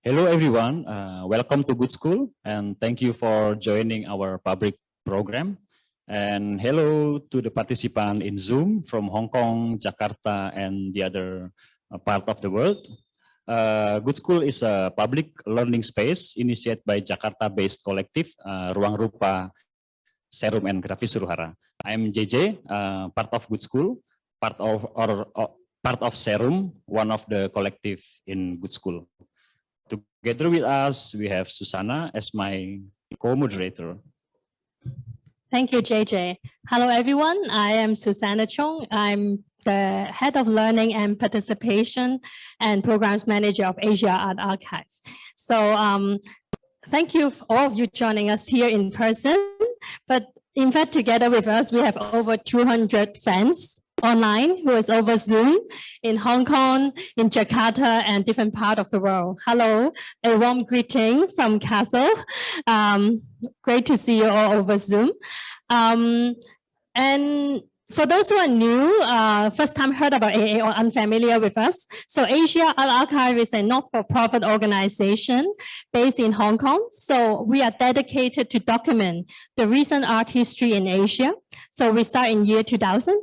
Hello everyone, welcome to Gudskul and thank you for joining our public program. And hello to the participant in Zoom from Hong Kong, Jakarta and the other part of the world. Gudskul is a public learning space initiated by Jakarta-based collective Ruangrupa, Serum and Grafis Ruhara. I'm JJ, part of Gudskul, part of Serum, one of the collective in Gudskul. Together with us, we have Susanna as my co-moderator. Thank you, JJ. Hello, everyone. I am Susanna Chong. I'm the Head of Learning and Participation and Programs Manager of Asia Art Archive. So thank you for all of you joining us here in person. But in fact, together with us, we have over 200 friends online who is over Zoom in Hong Kong, in Jakarta, and different part of the world. Hello, a warm greeting from Castle. Great to see you all over Zoom. And for those who are new, first time heard about AA or unfamiliar with us, so Asia Art Archive is a not-for-profit organization based in Hong Kong. So we are dedicated to document the recent art history in Asia. So we start in year 2000.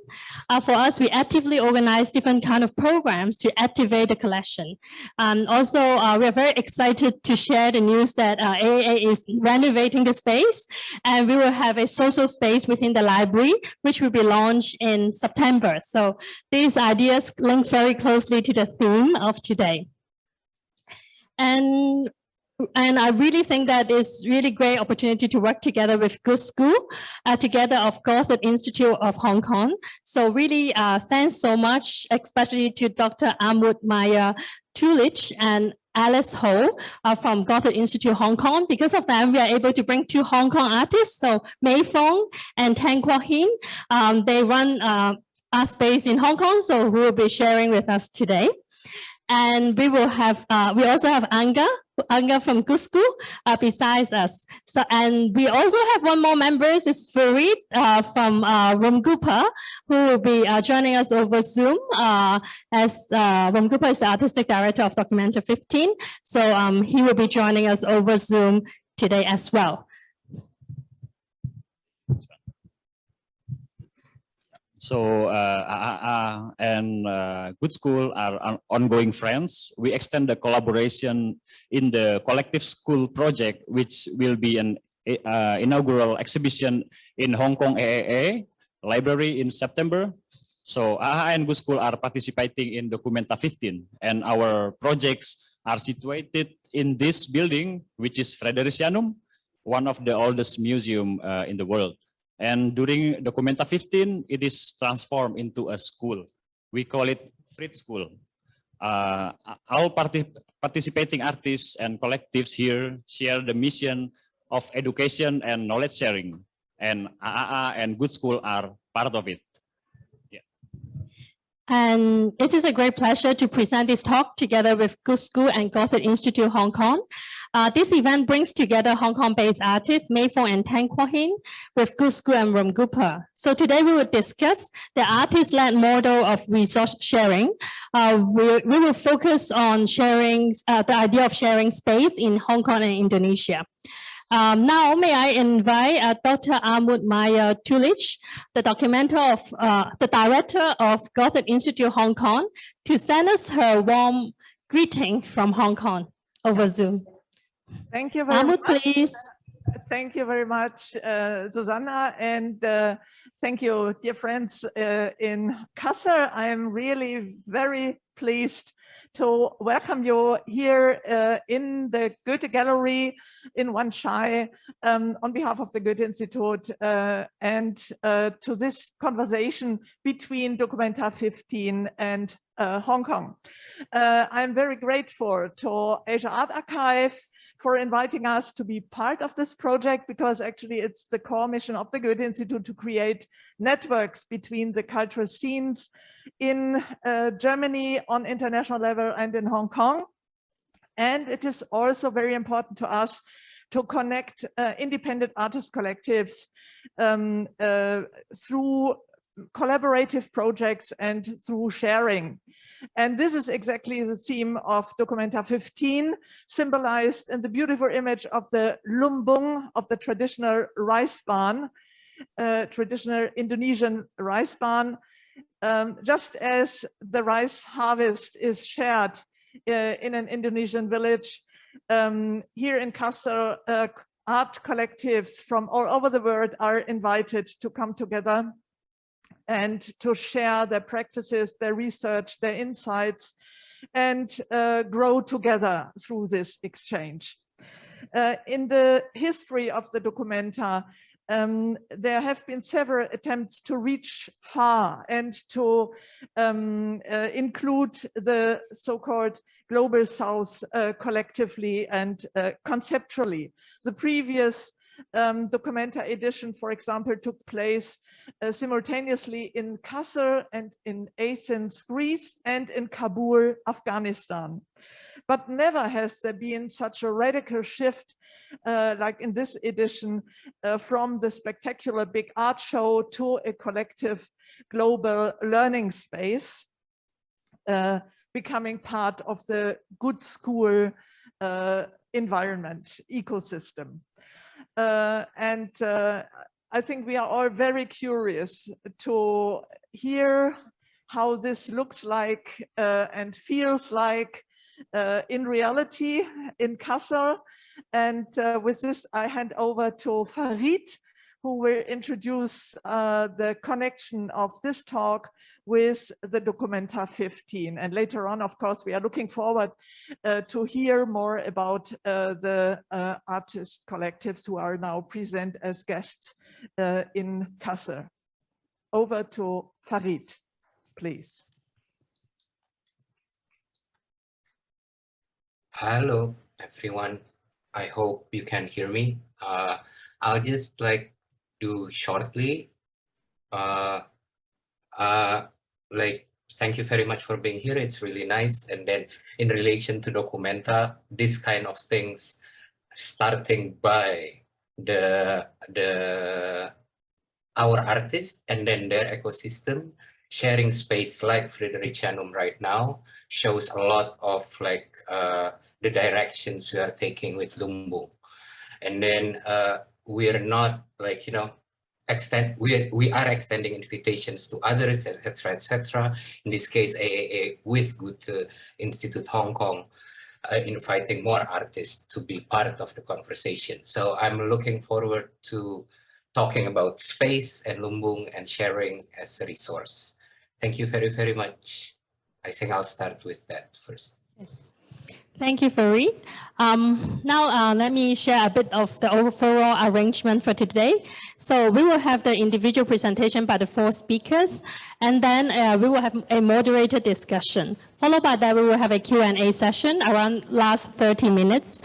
For us, we actively organize different kind of programs to activate the collection. Also, we are very excited to share the news that AAA is renovating the space, and we will have a social space within the library, which will be launched in September. So these ideas link very closely to the theme of today. And I really think that is really great opportunity to work together with Gudskul, together of Goethe-Institut of Hong Kong. So really thanks so much, especially to Dr. Ahmad Maya Tulich and Alice Ho from Goethe-Institut Hong Kong. Because of them, we are able to bring two Hong Kong artists, so Fung and Tang. They run art space in Hong Kong, so who will be sharing with us today. And we will have, we also have Anga from Gudskul besides us. So, and we also have one more member, is Farid from ruangrupa, who will be joining us over Zoom as ruangrupa is the artistic director of Documenta 15. So he will be joining us over Zoom today as well. So AAA and Gudskul are ongoing friends. We extend the collaboration in the collective school project, which will be an inaugural exhibition in Hong Kong AAA library in September. So AAA and Gudskul are participating in Documenta 15, and our projects are situated in this building, which is Fredericianum, one of the oldest museum in the world. And during Documenta 15, it is transformed into a school. We call it Fritz School. All participating artists and collectives here share the mission of education and knowledge sharing. And AAA and Gudskul are part of it. Yeah. And it is a great pleasure to present this talk together with Gudskul and Goethe-Institut Hong Kong. This event brings together Hong Kong-based artists Fung and Tang with Gudskul and ruangrupa. So today we will discuss the artist-led model of resource sharing. We will focus on sharing the idea of sharing space in Hong Kong and Indonesia. Now, may I invite Dr. Ahmad Maya Tulich, the the director of Goethe-Institut Hong Kong, to send us her warm greeting from Hong Kong over Zoom. Thank you very Ahmad, much. Please. Thank you very much, Susanna, and thank you, dear friends in Kassel. I am really very pleased to welcome you here in the Goethe Gallery in Wanshai on behalf of the Goethe-Institut and to this conversation between Documenta 15 and Hong Kong. I'm very grateful to Asia Art Archive for inviting us to be part of this project, because actually it's the core mission of the Goethe-Institut to create networks between the cultural scenes in Germany on international level and in Hong Kong. And it is also very important to us to connect independent artist collectives through collaborative projects and through sharing. And this is exactly the theme of Documenta 15, symbolized in the beautiful image of the lumbung, of the traditional rice barn, traditional Indonesian rice barn. Just as the rice harvest is shared in an Indonesian village, here in Kassel, art collectives from all over the world are invited to come together and to share their practices, their research, their insights, and grow together through this exchange. In the history of the Documenta, there have been several attempts to reach far and to include the so-called Global South collectively and conceptually. The previous Documenta edition, for example, took place simultaneously in Kassel and in Athens, Greece, and in Kabul, Afghanistan. But never has there been such a radical shift like in this edition, from the spectacular big art show to a collective global learning space, becoming part of the Gudskul environment, ecosystem. I think we are all very curious to hear how this looks like and feels like in reality in Kassel. And with this, I hand over to Farid, who will introduce the connection of this talk with the Documenta 15. And later on, of course, we are looking forward to hear more about the artist collectives who are now present as guests in Kassel. Over to Farid, please. Hello, everyone. I hope you can hear me. I'll just do shortly. Thank you very much for being here. It's really nice. And then in relation to Documenta, this kind of things, starting by our artists and then their ecosystem, sharing space like Fredericianum right now, shows a lot of the directions we are taking with Lumbung. And then we're not we are extending invitations to others, etc., etc. In this case, AAA with Goethe-Institut Hong Kong, inviting more artists to be part of the conversation. So I'm looking forward to talking about space and Lumbung and sharing as a resource. Thank you very, very much. I think I'll start with that first. Thank you, Farid. Now, let me share a bit of the overall arrangement for today. So we will have the individual presentation by the 4 speakers, and then we will have a moderated discussion. Followed by that, we will have a Q&A session around last 30 minutes.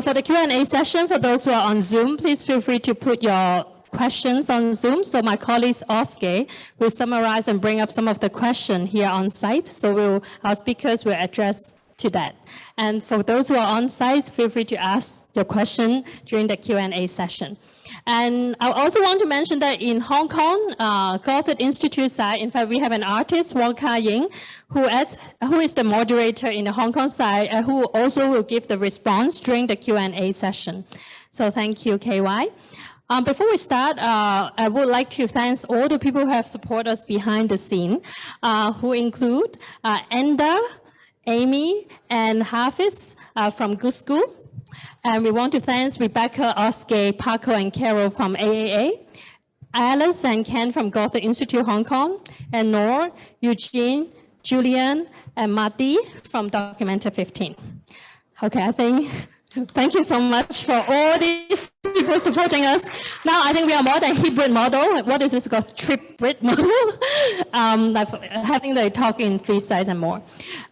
For the Q&A session, for those who are on Zoom, please feel free to put your questions on Zoom. So my colleague Oskar will summarize and bring up some of the questions here on site. So our speakers will address to that. And for those who are on site, feel free to ask your question during the Q&A session. And I also want to mention that in Hong Kong, Goethe-Institut side, in fact, we have an artist, Wong Ka-Ying, who is the moderator in the Hong Kong side, who also will give the response during the Q&A session. So thank you, KY. Before we start, I would like to thank all the people who have supported us behind the scene, who include Enda, Amy, and Hafiz from Gudskul. And we want to thank Rebecca, Oskar, Paco, and Carol from AAA, Alice and Ken from Goethe-Institut Hong Kong, and Noor, Eugene, Julian, and Mati from Documenta 15. Okay, I think, thank you so much for all these people supporting us. Now I think we are more than hybrid model. What is this called? Triplet model? Having the talk in 3 sides and more.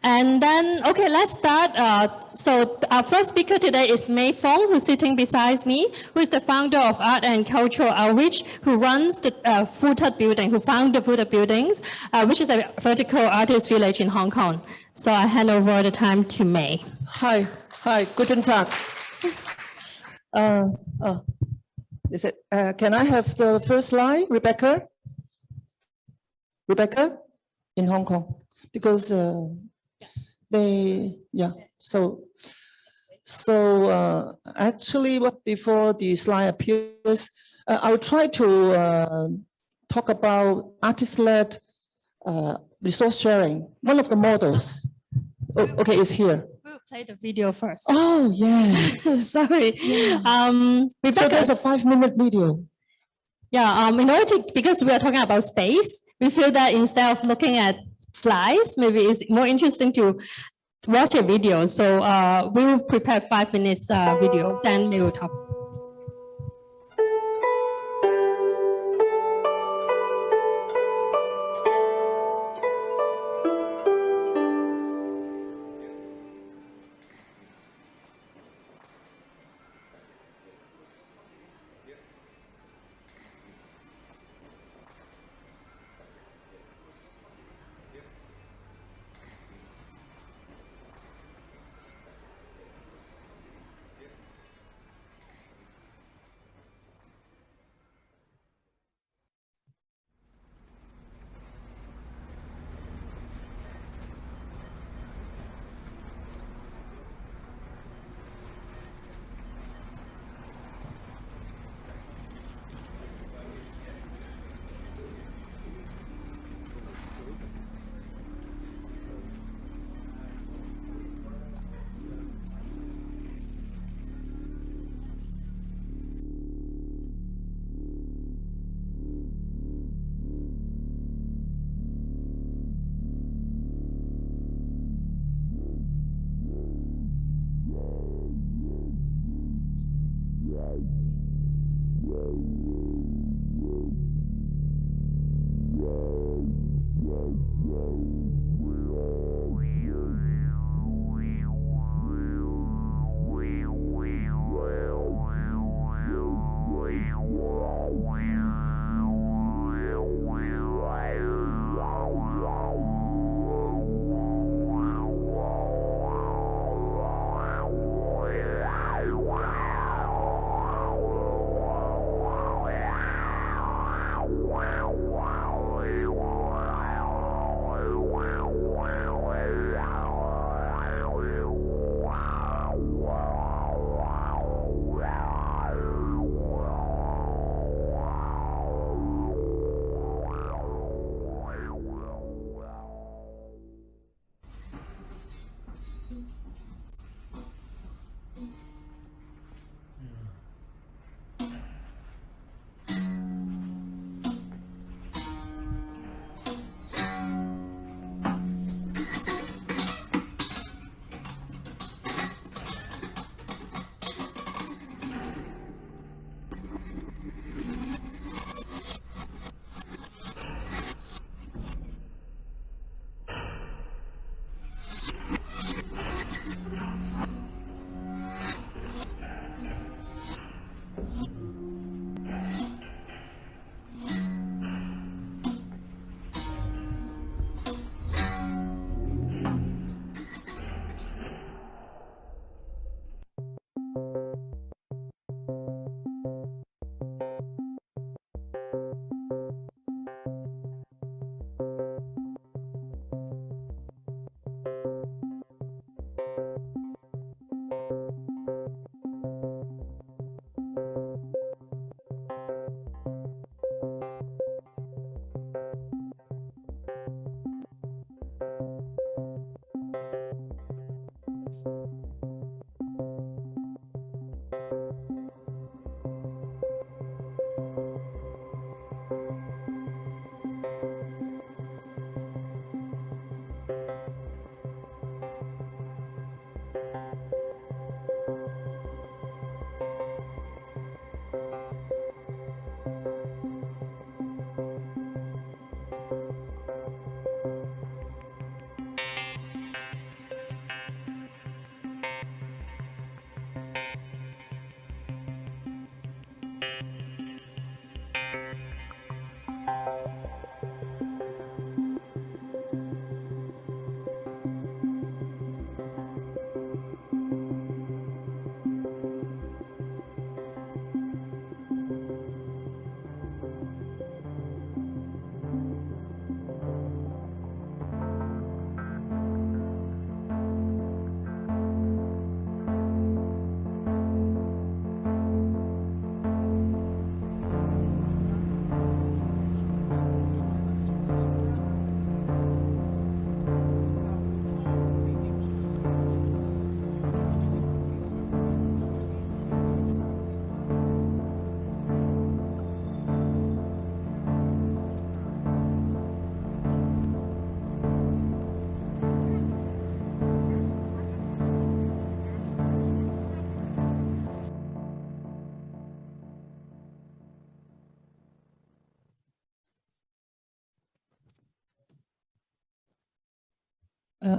And then, okay, let's start. So our first speaker today is Mei Fung, who's sitting beside me, who is the founder of Art and Cultural Outreach, who runs the Foo Tak Building, who founded Foo Tak Buildings, which is a vertical artist village in Hong Kong. So I hand over the time to Mei. Hi, guten Tag. Is it? Can I have the first slide, Rebecca? Rebecca in Hong Kong, because actually what before the slide appears, I will try to talk about artist-led resource sharing. One of the models, okay, is here. We'll play the video first. Oh, yeah. Sorry. So there's a 5-minute video. Yeah, in order to, because we are talking about space, we feel that instead of looking at slides, maybe it's more interesting to watch a video. So we will prepare 5 minutes video, then we will talk.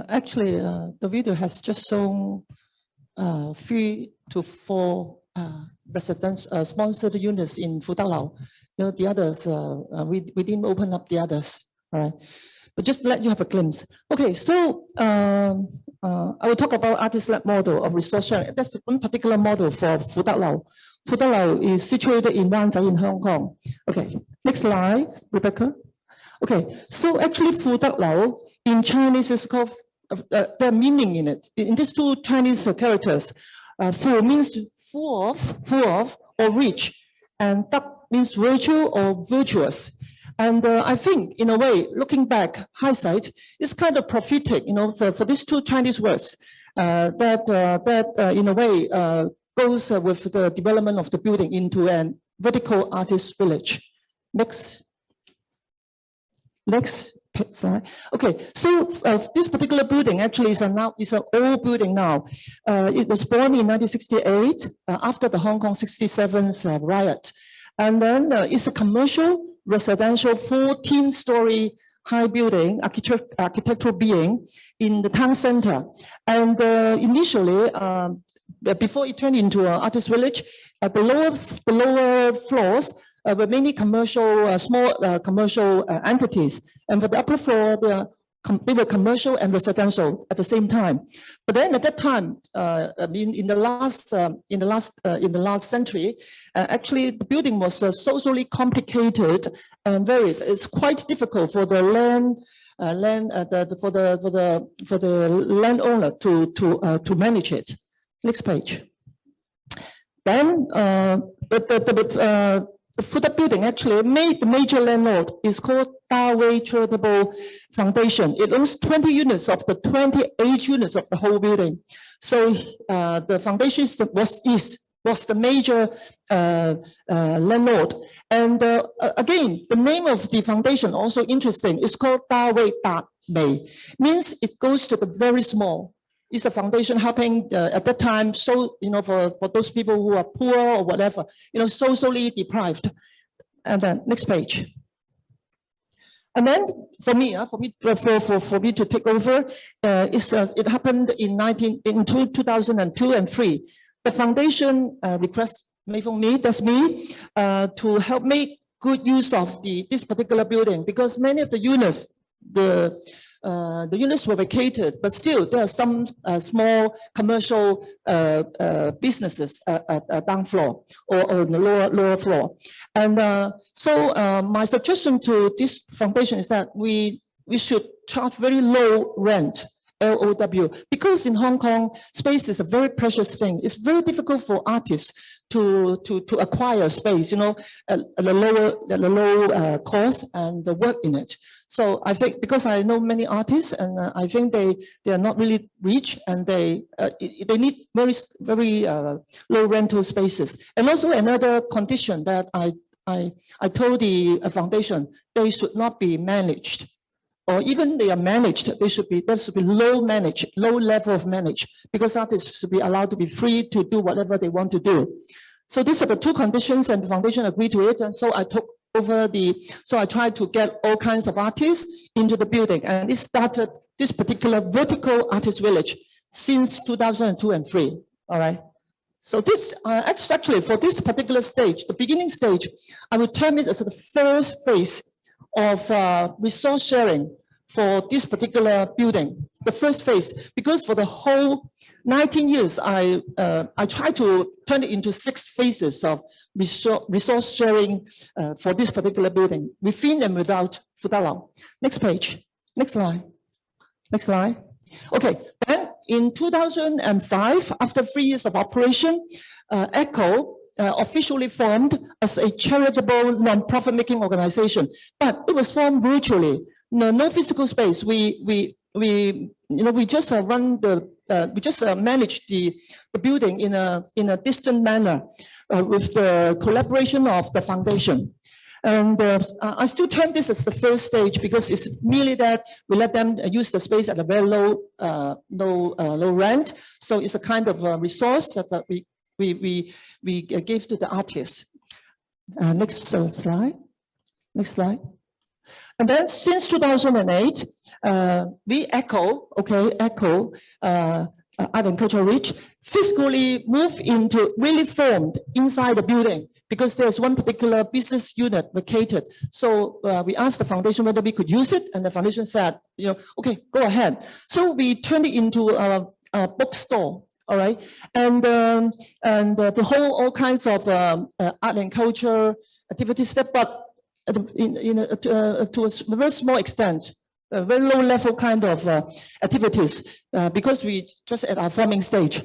Actually, the video has just shown 3 to 4 sponsored units in Foo Tak Lau. You know, the others, we didn't open up the others, all right? But just let you have a glimpse. Okay, so I will talk about artist-led model of resource sharing. That's one particular model for Foo Tak Lau. Foo Tak Lau is situated in Wan Chai in Hong Kong. Okay, next slide, Rebecca. Okay, so actually Foo Tak Lau in Chinese is called, the meaning in it, in these 2 Chinese characters, Fu means full of, or rich, and Tak means virtue or virtuous. And I think, in a way, looking back, hindsight, it's kind of prophetic, you know, for these 2 Chinese words that in a way, goes with the development of the building into an vertical artist village. Next slide. Okay, so this particular building actually is an old building now. It was born in 1968 after the Hong Kong 67 riot. And then it's a commercial, residential 14-story high building, architectural being in the Tang Center. And initially, before it turned into an artist village, the lower floors were mainly commercial, small commercial entities. And for the upper floor, they were commercial and residential at the same time. But then at that time, in the last century, actually the building was socially complicated and varied. It's quite difficult for the landowner to manage it. Next page. Then, the Foo Tak Building actually made the major landlord is called Dawei Charitable Foundation. It owns 20 units of the 28 units of the whole building. So the foundation was the major landlord. And again, the name of the foundation also interesting. It's called Dawei Da Mei, means it goes to the very small. It's a foundation helping at that time, so you know, for those people who are poor or whatever, you know, socially deprived. And then next page. And then for me to take over, it happened in 2002 and 2003. The foundation requests me, that's me, to help make good use of this particular building, because many of the units, the units were vacated, but still there are some small commercial businesses down floor or on the lower floor. And so my suggestion to this foundation is that we should charge very low rent, LOW, because in Hong Kong, space is a very precious thing. It's very difficult for artists to acquire space, you know, at a low cost and the work in it. So I think, because I know many artists, and I think they are not really rich, and they need very low rental spaces. And also another condition that I told the foundation, they should not be managed, or even they are managed, there should be low level of manage, because artists should be allowed to be free to do whatever they want to do. So these are the 2 conditions, and the foundation agreed to it. And so I took over so I tried to get all kinds of artists into the building, and it started this particular vertical artist village since 2002 and 2003. All right. So this actually, for this particular stage, the beginning stage, I would term it as the first phase of resource sharing for this particular building. The first phase, because for the whole 19 years, I tried to turn it into 6 phases of resource sharing for this particular building, within and without Foo Tak Lau. Next page. Next slide. Next slide. Okay. Then in 2005, after 3 years of operation, ECHO officially formed as a charitable non-profit making organization, but it was formed virtually. No physical space. We just manage the building in a distant manner with the collaboration of the foundation. And I still term this as the first stage, because it's merely that we let them use the space at a very low rent. So it's a kind of resource that we give to the artists. Next slide. Next slide. And then since 2008, we echo Art and Culture Reach, physically moved into, really formed inside the building, because there's one particular business unit vacated. So we asked the foundation whether we could use it, and the foundation said, okay, go ahead. So we turned it into a bookstore. All right, and the whole all kinds of art and culture activities, but to a very small extent, a very low level kind of activities, because we just at our forming stage.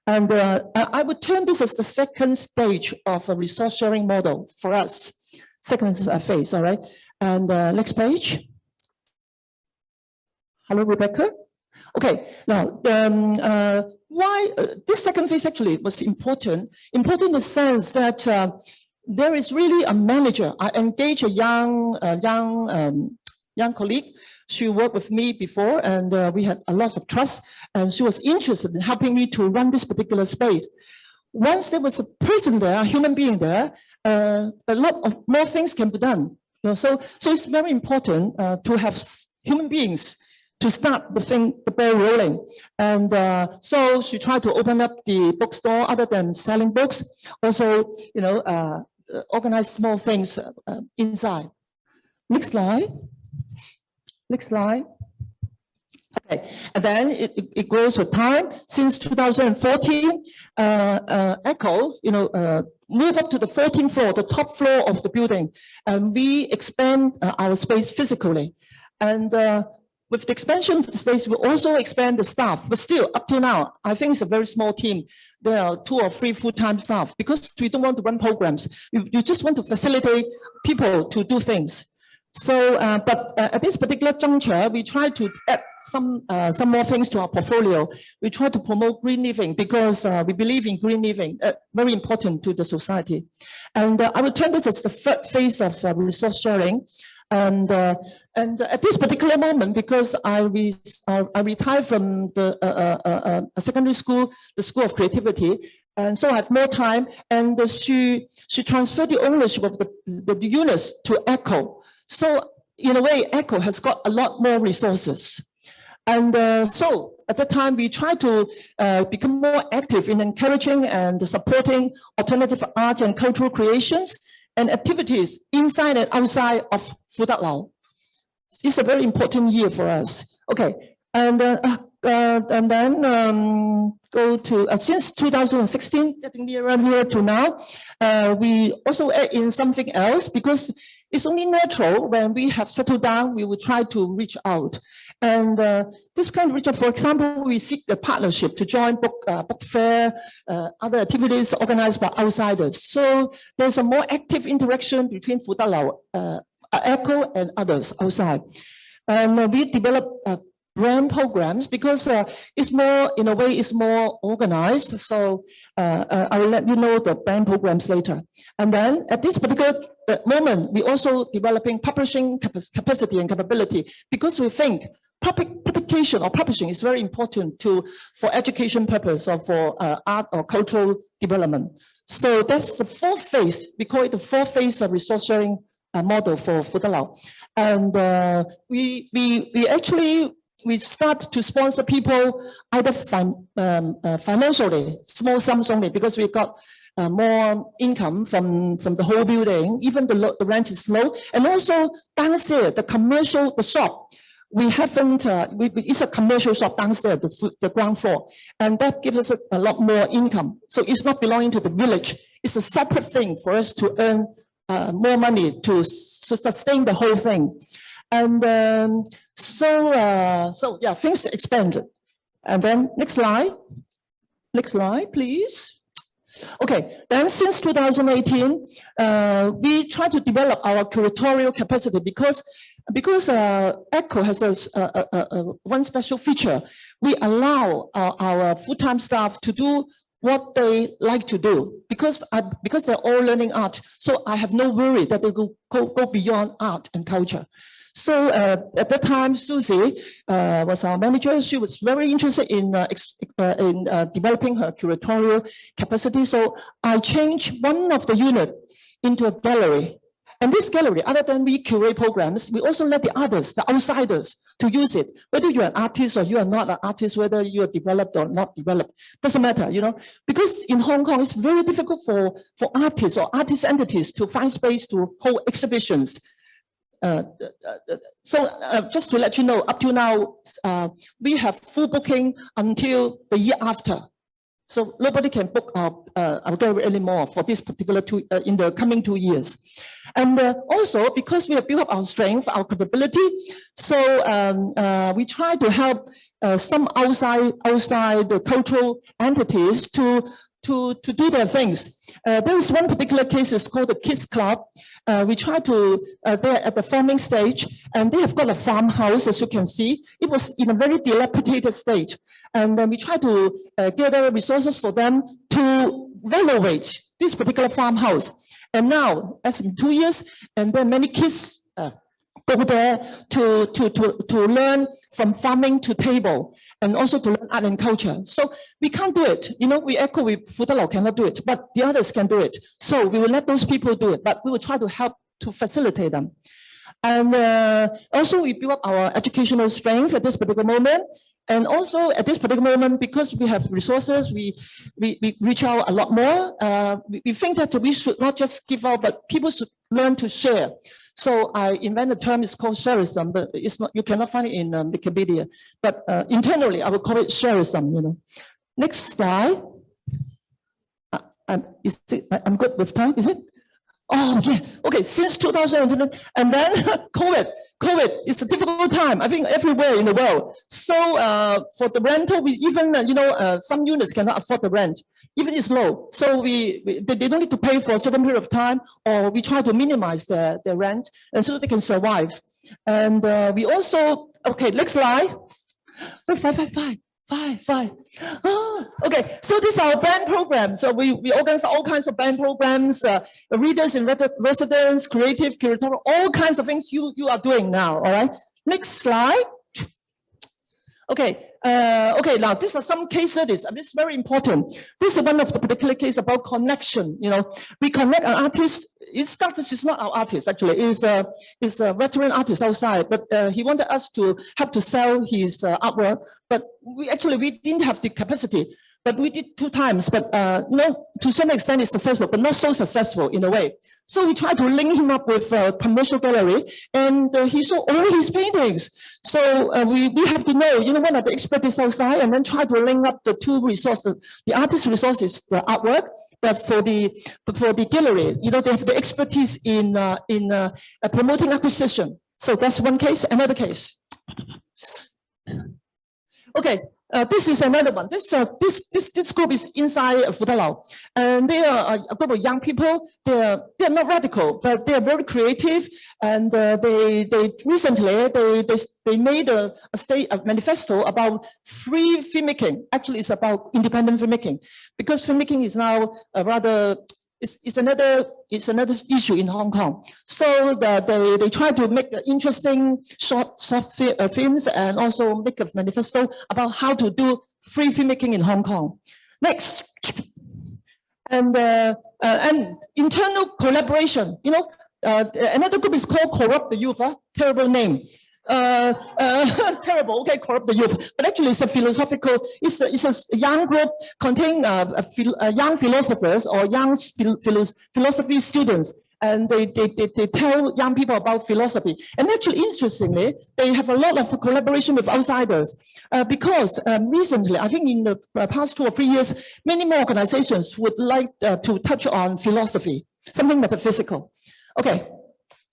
And I would term this as the second stage of a resource sharing model for us, second phase. All right, and next page. Hello, Rebecca. Okay, now why this second phase actually was important in the sense that there is really a manager. I engaged a young colleague. She worked with me before, and we had a lot of trust, and she was interested in helping me to run this particular space. Once there was a person there, a human being there, a lot of more things can be done. So it's very important to have human beings to start the ball rolling. And so she tried to open up the bookstore other than selling books, also, organize small things inside. Next slide. Next slide. Okay, and then it grows with time. Since 2014, ECHO, move up to the 14th floor, the top floor of the building, and we expand our space physically. And with the expansion of the space, we also expand the staff, but still up to now, I think it's a very small team. There are 2 or 3 full-time staff, because we don't want to run programs. You just want to facilitate people to do things. So, but at this particular juncture, we try to add some more things to our portfolio. We try to promote green living, because we believe in green living, very important to the society. And I will turn this as the third phase of resource sharing. And at this particular moment, because I retired from the secondary school, the School of Creativity, and so I have more time. And she transferred the ownership of the units to ECHO. So in a way, ECHO has got a lot more resources. And so at that time, we try to become more active in encouraging and supporting alternative art and cultural creations and activities inside and outside of Foo Tak Lau. It's a very important year for us. Okay, and then go to since 2016, getting nearer to now, we also add in something else, because it's only natural when we have settled down, we will try to reach out. And this kind of reach out, for example, we seek a partnership to join book fair, other activities organized by outsiders. So there's a more active interaction between Foo Tak Lau, ECHO, and others outside. And we develop brand programs, because it's more, in a way, it's more organized. So I will let you know the brand programs later. And then at this particular moment, we also developing publishing capacity and capability, because we think publication or publishing is very important for education purpose or for art or cultural development. So that's the fourth phase. We call it the fourth phase of resource sharing model for Foo Tak Lau. And we start to sponsor people either financially, small sums only, because we got more income from the whole building, even the rent is low. And also downstairs, the shop, we haven't, it's a commercial shop downstairs, the ground floor, and that gives us a lot more income. So it's not belonging to the village. It's a separate thing for us to earn more money to sustain the whole thing. And so yeah, things expanded. And then next slide, please. Okay, then since 2018, we try to develop our curatorial capacity, because ECHO has one special feature. We allow our full-time staff to do what they like to do, because they're all learning art. So I have no worry that they go beyond art and culture. So at that time, Susie was our manager. She was very interested in developing her curatorial capacity. So I changed one of the unit into a gallery. And this gallery, other than we curate programs, we also let the others, the outsiders, to use it. Whether you're an artist or you are not an artist, whether you are developed or not developed, doesn't matter, you know. Because in Hong Kong, it's very difficult for artists or artist entities to find space to hold exhibitions. Just to let you know, up to now, we have full booking until the year after. So nobody can book our gallery anymore for this particular in the coming 2 years. And also because we have built up our strength, our credibility, so we try to help some outside cultural entities to do their things. There is one particular case, it's called the Kids Club. We try to, they're at the forming stage, and they have got a farmhouse, as you can see. It was in a very dilapidated state. And then we try to gather resources for them to renovate this particular farmhouse. And now, as in 2 years, and then many kids go there to learn from farming to table, and also to learn art and culture. So we can't do it. You know, we echo with Foo Tak cannot do it, but the others can do it. So we will let those people do it, but we will try to help to facilitate them. And also we build up our educational strength at this particular moment. And also at this particular moment, because we have resources, we reach out a lot more. We think that we should not just give out, but people should learn to share. So I invented a term, it's called shareism, but it's not, you cannot find it in Wikipedia. But internally, I will call it shareism, you know. Next slide. I'm good with time, is it? Oh, yeah. Okay, since 2020, and then COVID is a difficult time, I think, everywhere in the world. So for the rental, we even, some units cannot afford the rent, even it's low. So they don't need to pay for a certain period of time, or we try to minimize their rent, and so they can survive. And we also, okay, next slide. Five. Oh, okay, so this is our band program. So we organize all kinds of band programs, readers in residence, creative, curatorial, all kinds of things you are doing now, all right? Next slide. Okay, now these are some case studies. It's very important. This is one of the particular case about connection. You know, we connect an artist. It's not our artist actually. It's a veteran artist outside, but he wanted us to help to sell his artwork. But we didn't have the capacity. But we did 2 times. But to some extent it's successful, but not so successful in a way. So we tried to link him up with a commercial gallery, and he saw all his paintings. So we have to know, what are the expertise outside, and then try to link up the 2 resources. The artist resource is the artwork, but for the gallery, they have the expertise in promoting acquisition. So that's one case. Another case. Okay. This is another one. This group is inside Foo Tak, and they are a group of young people. They're not radical, but they are very creative. And they recently they made a manifesto about free filmmaking. Actually, it's about independent filmmaking, because filmmaking is now it's another issue in Hong Kong. So they try to make interesting short films, and also make a manifesto about how to do free filmmaking in Hong Kong. Next, and internal collaboration. Another group is called Corrupt the Youth. Terrible name. Terrible. Okay, Corrupt the Youth. But actually, it's a philosophical. It's a young group containing young philosophers or young philosophy students, and they tell young people about philosophy. And actually, interestingly, they have a lot of collaboration with outsiders, because recently, I think in the past 2 or 3 years, many more organizations would like to touch on philosophy, something metaphysical. Okay.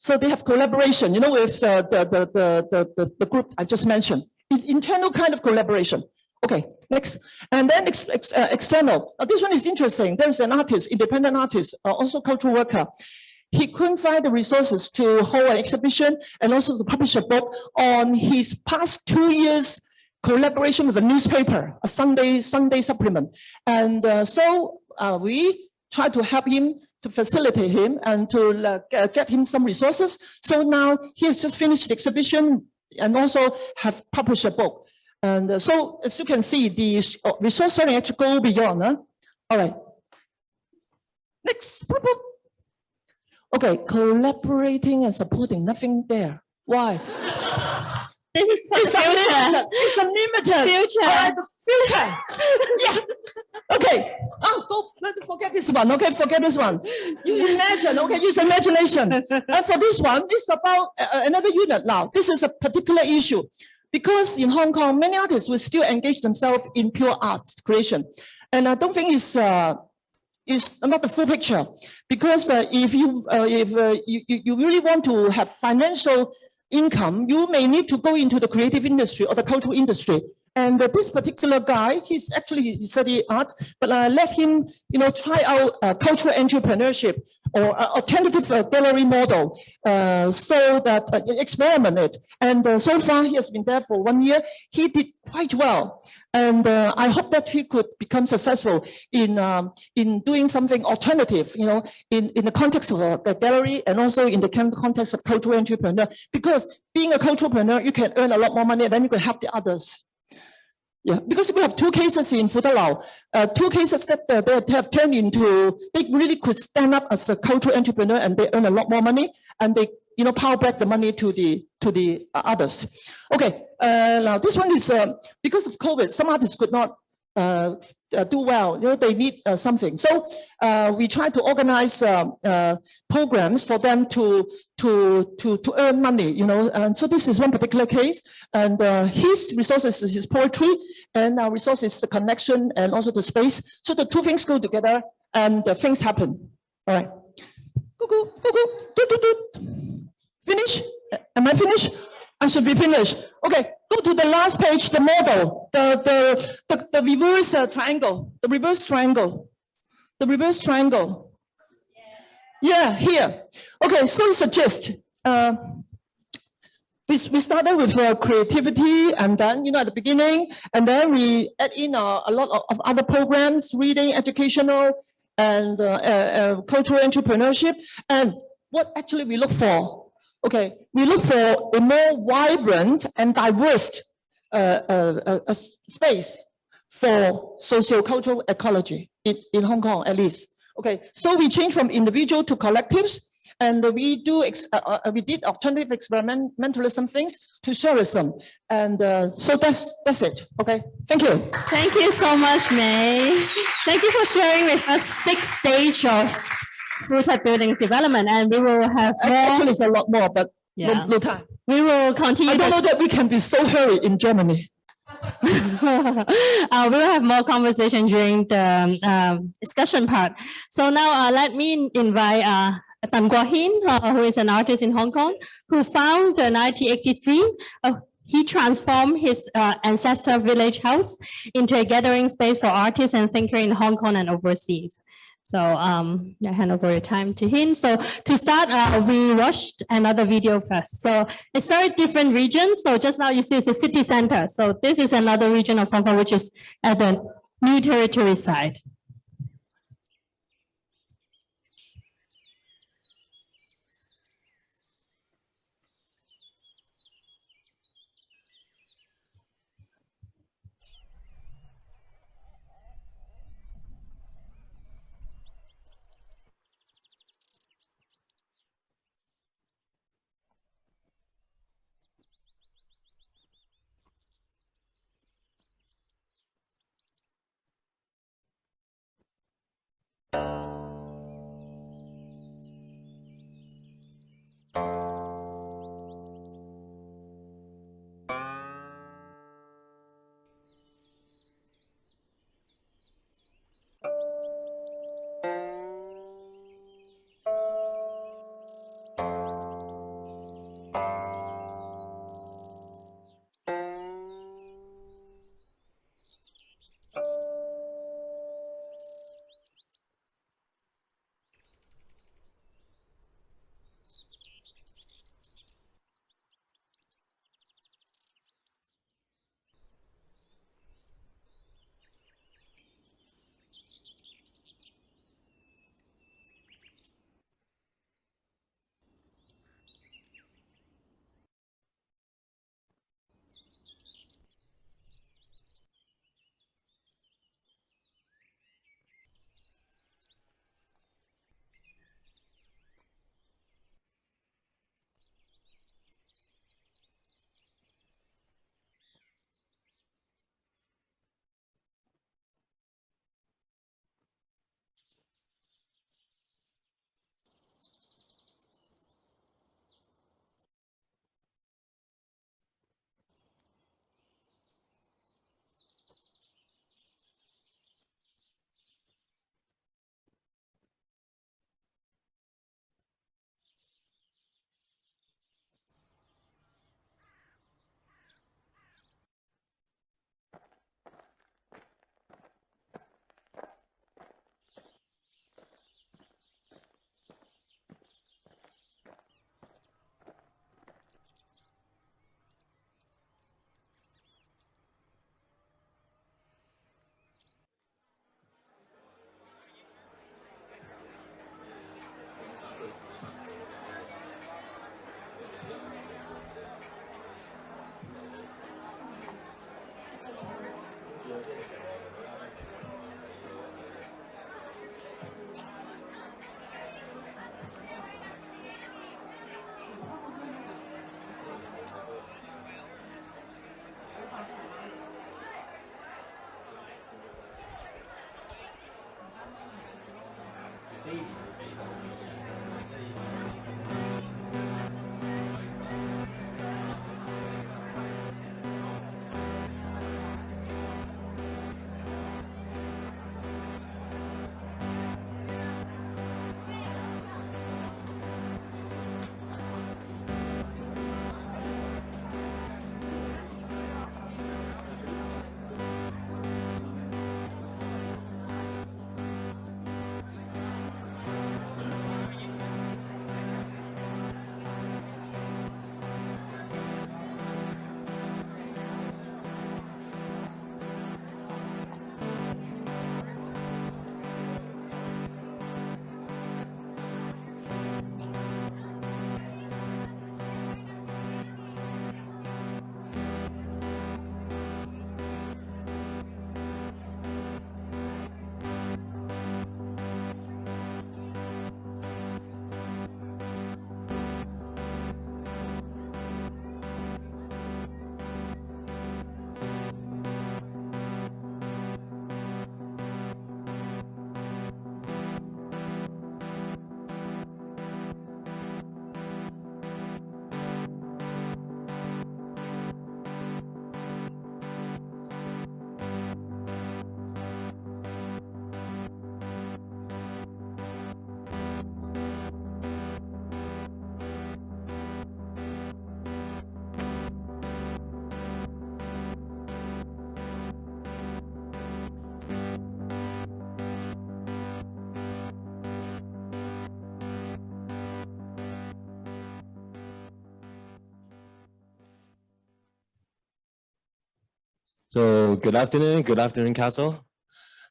So they have collaboration, with the group I just mentioned. Internal kind of collaboration. Okay, next. And then external. This one is interesting. There's an artist, independent artist, also cultural worker. He couldn't find the resources to hold an exhibition and also to publish a book on his past 2 years collaboration with a newspaper, a Sunday supplement. And so we tried to help him, to facilitate him, and to get him some resources. So now he has just finished the exhibition and also have published a book. And so as you can see, the resource sharing actually go beyond. All right. Next. Okay, collaborating and supporting, nothing there. Why? This is for the future. It's unlimited. Future. All right, the future. Yeah. Okay. Oh, go. Let's forget this one. Okay, forget this one. You imagine. Okay, use imagination. And for this one, it's about another unit now. This is a particular issue because in Hong Kong, many artists will still engage themselves in pure art creation, and I don't think it's not the full picture because if you really want to have financial income, you may need to go into the creative industry or the cultural industry. And this particular guy, he studied art, but I let him, try out cultural entrepreneurship or alternative gallery model, so that experiment it. And so far, he has been there for 1 year. He did quite well, and I hope that he could become successful in doing something alternative, in the context of the gallery and also in the context of cultural entrepreneur. Because being a cultural entrepreneur, you can earn a lot more money, and then you can help the others. Yeah, because we have two cases in Foo Tak Building, two cases that they have turned into, they really could stand up as a cultural entrepreneur and they earn a lot more money and they, power back the money to the others. Okay, now this one is because of COVID, some artists could not do well. They need something. So we try to organize programs for them to earn money. And so this is one particular case. And his resources is his poetry, and our resource is the connection and also the space. So the two things go together, and things happen. All right. Finish? Am I finished? I should be finished. Okay, go to the last page, the model, the reverse triangle, the reverse triangle, the reverse triangle. Yeah, here. Okay, so suggest. We started with creativity, and then, at the beginning, and then we add in a lot of other programs, reading, educational, and cultural entrepreneurship. And what actually we look for? Okay, we look for a more vibrant and diverse space for socio-cultural ecology in Hong Kong, at least. Okay, so we change from individual to collectives, and we did alternative experimentalism things to tourism, and so that's it. Okay, thank you. Thank you so much, May. Thank you for sharing with us 6 stages of Foo Tak Building's development, and we will have more. Actually, it's a lot more, but yeah. no time. We will continue. I don't know that we can be so hurried in Germany. We will have more conversation during the discussion part. So now let me invite Tan Kwok Hin, who is an artist in Hong Kong, who found in 1983. He transformed his ancestral village house into a gathering space for artists and thinkers in Hong Kong and overseas. So I hand over your time to him. So to start, we watched another video first. So it's very different regions. So just now you see it's a city center. So this is another region of Hong Kong, which is at the New Territory side. So good afternoon, Castle.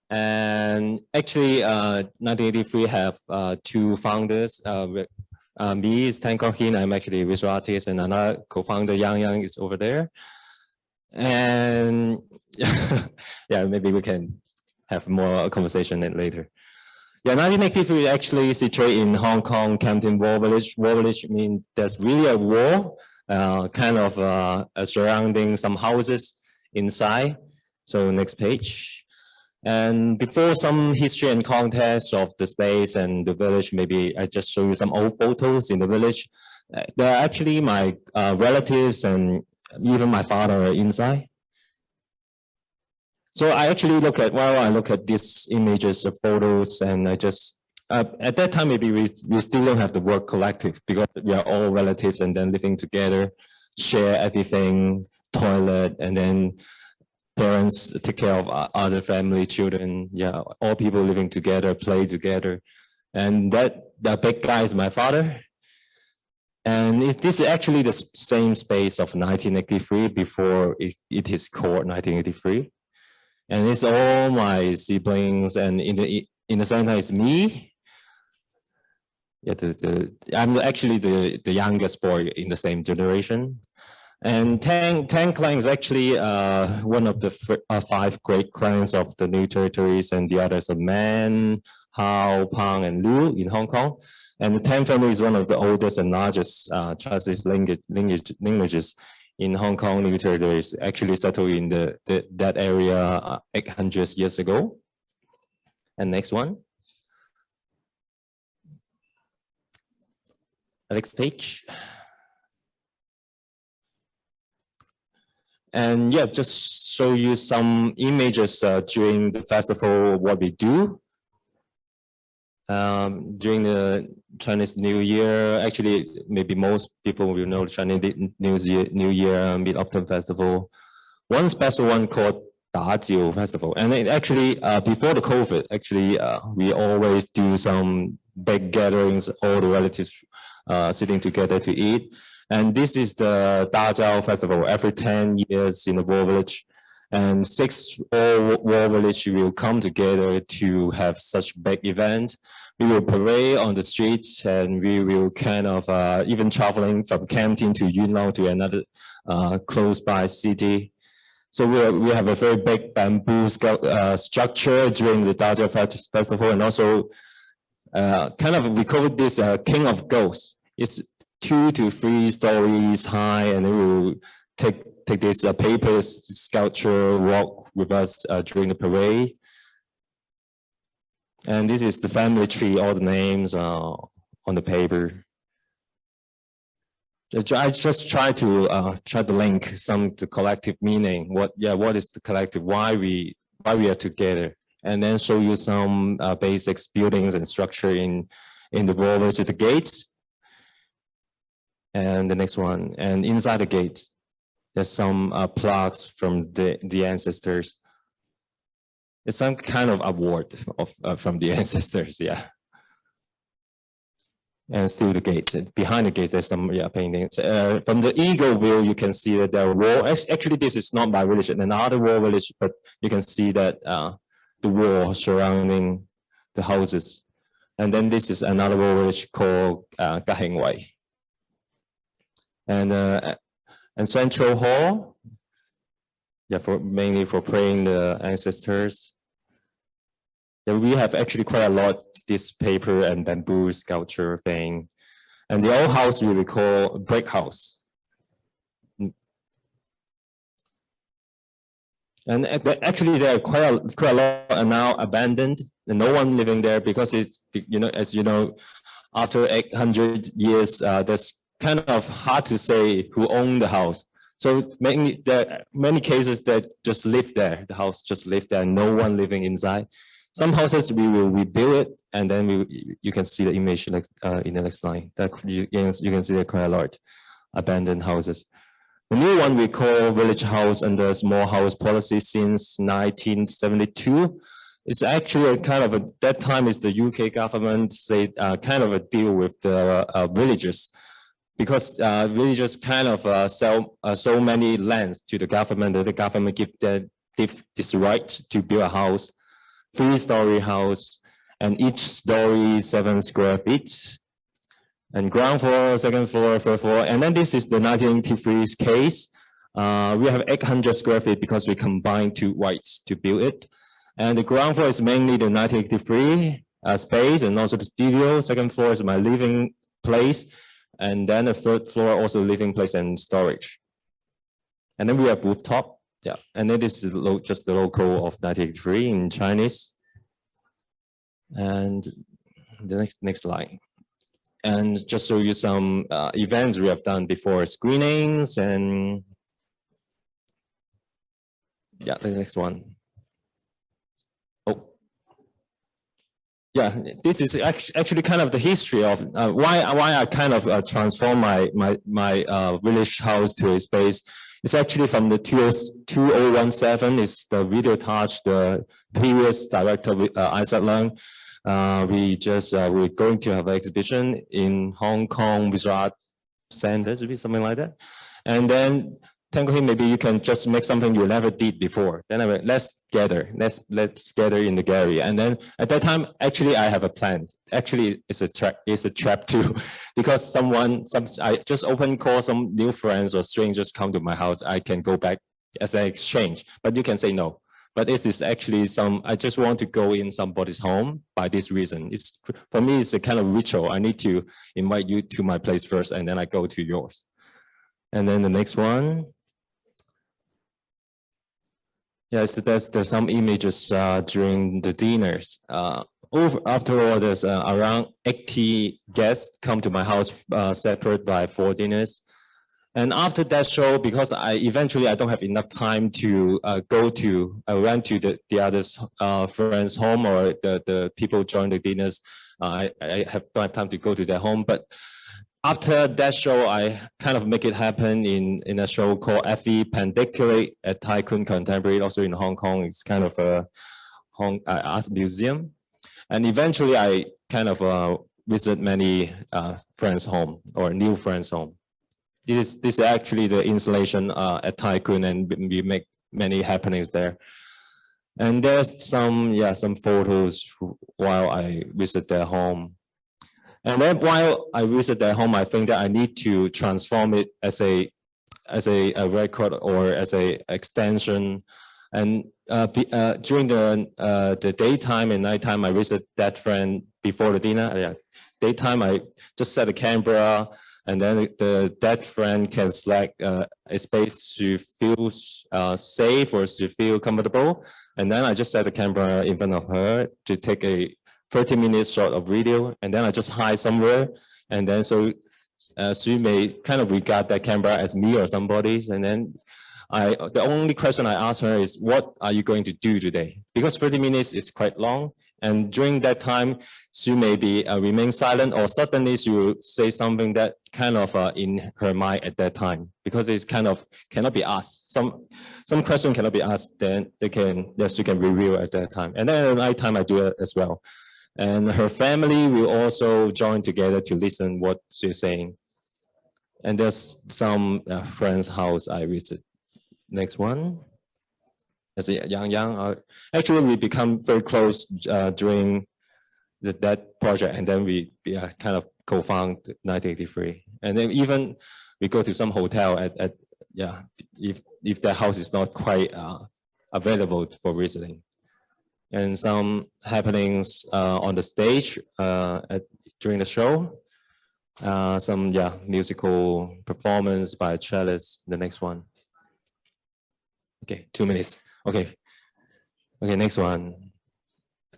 And actually, 1983 have two founders. Me is Tang. I'm actually a visual artist, and another co-founder, Yang is over there. And yeah, maybe we can have more conversation later. Yeah, 1983 actually situated in Hong Kong, Campton War Village. War Village means there's really a wall, kind of surrounding some houses inside. So next page. And before some history and context of the space and the village, maybe I just show you some old photos in the village. They're actually my relatives and even my father are inside. So I actually look at these images of photos, and I just, at that time, maybe we still don't have the word collective because we are all relatives and then living together, share everything, toilet, and then parents take care of other family, children, yeah, all people living together, play together. And that big guy is my father. And this is actually the same space of 1983 before it is called 1983. And it's all my siblings, and in the center is me. Yeah, I'm actually the youngest boy in the same generation. And Tang clan is actually one of the 5 great clans of the New Territories, and the others are Man, Hao, Pang, and Liu in Hong Kong. And the Tang family is one of the oldest and largest Chinese lineages in Hong Kong New Territories, actually settled in that area 800 years ago. And next one. Next page. And yeah, just show you some images during the festival, what we do. During the Chinese New Year, actually, maybe most people will know the Chinese New Year Mid-Autumn Festival. One special one called Da Jiu Festival. And it actually, before the COVID, actually, we always do some big gatherings, all the relatives sitting together to eat. And this is the Da Jiu Festival every 10 years in the War Village. And 6 War Village will come together to have such big events. We will parade on the streets, and we will kind of even traveling from Campton to Yuen Long to another close by city. So we have a very big bamboo structure during the Da Jiu Festival, and also kind of we call this King of Ghosts. It's 2 to 3 stories high, and we will take this paper sculpture walk with us during the parade. And this is the family tree, all the names are on the paper. I just try to link some the collective meaning. What is the collective? Why we are together, and then show you some basics, buildings and structure in the wall versus the gates. And the next one, and inside the gate, there's some plaques from the ancestors. It's some kind of award from the ancestors, yeah. And still the gate. Behind the gate, there's some paintings. From the eagle view, you can see that there are walls. Actually, this is not my village, another wall village, but you can see that the wall surrounding the houses. And then this is another wall village called Kaheng Wai. And Central Hall, mainly for praying the ancestors. We have actually quite a lot this paper and bamboo sculpture thing. And the old house we call brick house. And actually there are quite a lot are now abandoned and no one living there because it's, as you know, after 800 years, that's kind of hard to say who owned the house. So there are many cases that just live there. The house just live there, no one living inside. Some houses we will rebuild it, and then you can see the image in the next line. That you can see there are quite a lot abandoned houses. The new one we call village house under small house policy since 1972. It's actually a kind of that time is the UK government say kind of a deal with the villagers, because villagers kind of sell so many lands to the government that the government give this right to build a house. 3-story house, and each story 7 square feet, and ground floor, second floor, third floor. And then this is the 1983 case. We have 800 square feet because we combined 2 whites to build it. And the ground floor is mainly the 1983 space, and also the studio. Second floor is my living place, and then the third floor also living place and storage. And then we have rooftop. Yeah, and then this is just the logo of 1983 in Chinese. And the next line. And just show you some events we have done before, screenings and yeah, the next one. Oh, yeah, this is actually kind of the history of why I kind of transform my village house to a space. It's actually from the 2017 is the video touch, the previous director, Isaac Leung. We're going to have an exhibition in Hong Kong Visual Art Center, should be something like that. And then tell him maybe you can just make something you never did before. Then I went, let's gather in the gallery. And then at that time, actually I have a plan. Actually, it's a trap too, because I just open call some new friends or strangers come to my house. I can go back as an exchange, but you can say no. But this is actually I just want to go in somebody's home by this reason. For me, it's a kind of ritual. I need to invite you to my place first, and then I go to yours. And then the next one. Yes, there's some images during the dinners. After all, there's around 80 guests come to my house, separate by 4 dinners. And after that show, because eventually I don't have enough time to I went to the others friends' home, or the people join the dinners. I don't have time to go to their home, but after that show, I kind of make it happen in a show called FE Pendiculate at Tai Kwun Contemporary, also in Hong Kong. It's kind of a art museum. And eventually I kind of visit many friends' home or new friends' home. This is actually the installation at Tai Kwun, and we make many happenings there. And there's some photos while I visit their home. And then while I visit their home, I think that I need to transform it as a record or as a extension. And during the daytime and nighttime, I visit that friend before the dinner. Yeah. Daytime, I just set a camera, and then that friend can select a space to feel safe or to feel comfortable. And then I just set the camera in front of her to take a 30 minutes short of video, and then I just hide somewhere, and then so Sue may kind of regard that camera as me or somebody's, and then the only question I ask her is, what are you going to do today? Because 30 minutes is quite long, and during that time, Sue may be remain silent, or suddenly she will say something that kind of in her mind at that time, because it's kind of cannot be asked. Some question cannot be asked, then she can reveal at that time. And then at night time, I do it as well. And her family will also join together to listen what she's saying. And there's some friend's house I visit. Next one. As a young, actually we become very close during that project, and then we kind of co-found 1983. And then even we go to some hotel if the house is not quite available for visiting. And some happenings on the stage during the show. Some musical performance by a cellist. The next one. Okay, 2 minutes. Okay, next one.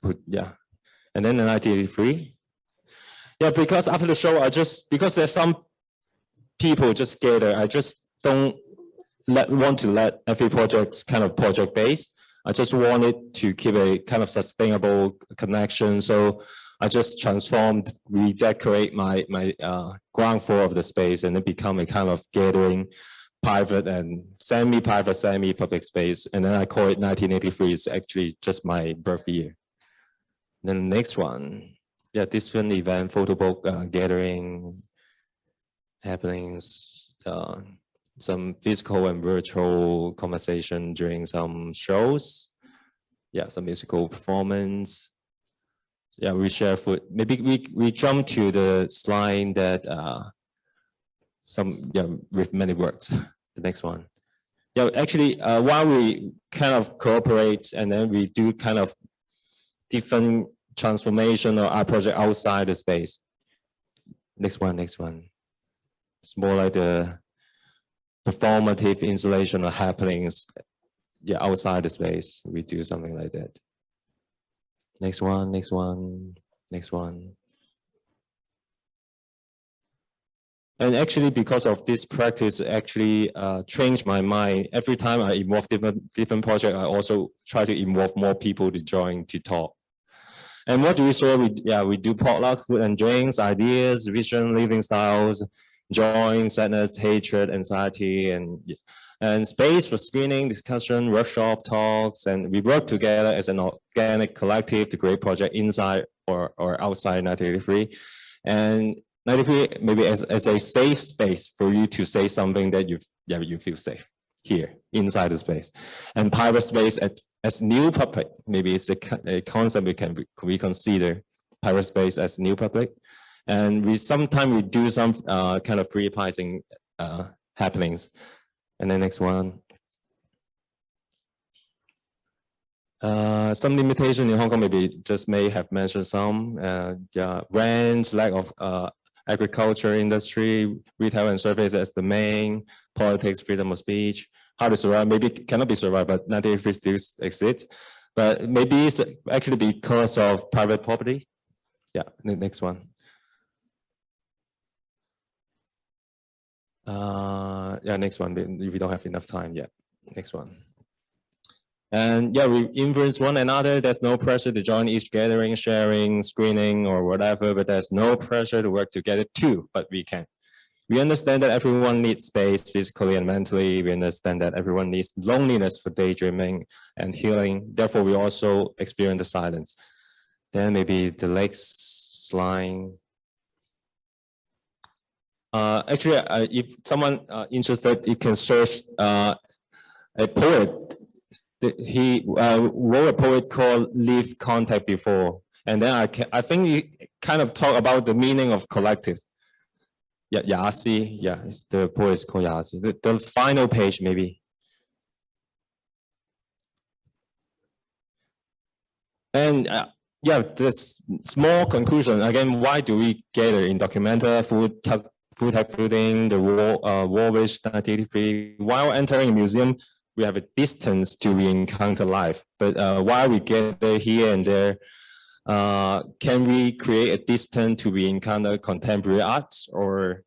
And then in 1983. Because after the show, because there's some people just gather, I just don't want to let every project kind of project based. I just wanted to keep a kind of sustainable connection. So I just transformed, redecorate my ground floor of the space, and it become a kind of gathering, private and semi-private, semi-public space. And then I call it 1983. It's actually just my birth year. Then the next one, different event, photo book, gathering, happenings, some physical and virtual conversation during some shows. Some musical performance. We share food. Maybe we jump to the slide that with many works. The next one. Actually, while we kind of cooperate, and then we do kind of different transformation of our project outside the space. Next one. It's more like the performative installation of happenings outside the space. We do something like that. Next one. And actually, because of this practice, actually changed my mind. Every time I involve different project, I also try to involve more people to join to talk. And what do we share? We do potluck, food and drinks, ideas, vision, living styles, joy, sadness, hatred, anxiety, and space for screening, discussion, workshop, talks, and we work together as an organic collective to create project inside or outside 1983. And 93 maybe as a safe space for you to say something that you feel safe here inside the space. And private space as new public, maybe it's a concept we can reconsider, private space as new public. And sometimes we do some kind of free pricing happenings. And then next one. Some limitation in Hong Kong, maybe just may have mentioned some. Rents, lack of agriculture industry, retail and service as the main, politics, freedom of speech, how to survive, maybe cannot be survived, but 1983 still exists. But maybe it's actually because of private property. The next one. Next one, we don't have enough time yet. Next one. And we influence one another. There's no pressure to join each gathering, sharing, screening, or whatever, but there's no pressure to work together too, but we can. We understand that everyone needs space physically and mentally. We understand that everyone needs loneliness for daydreaming and healing. Therefore, we also experience the silence. Then maybe the next slide. Actually, if someone interested, you can search a poet. He wrote a poem called "Leave Contact Before," and then I think he kind of talk about the meaning of collective. Yasi, it's the poem is called Yasi. The final page, maybe. And this small conclusion again. Why do we gather in Documenta, Foo Tak Building, the Warwick 1983? While entering a museum, we have a distance to re-encounter life. But while we gather here and there, can we create a distance to re-encounter contemporary art or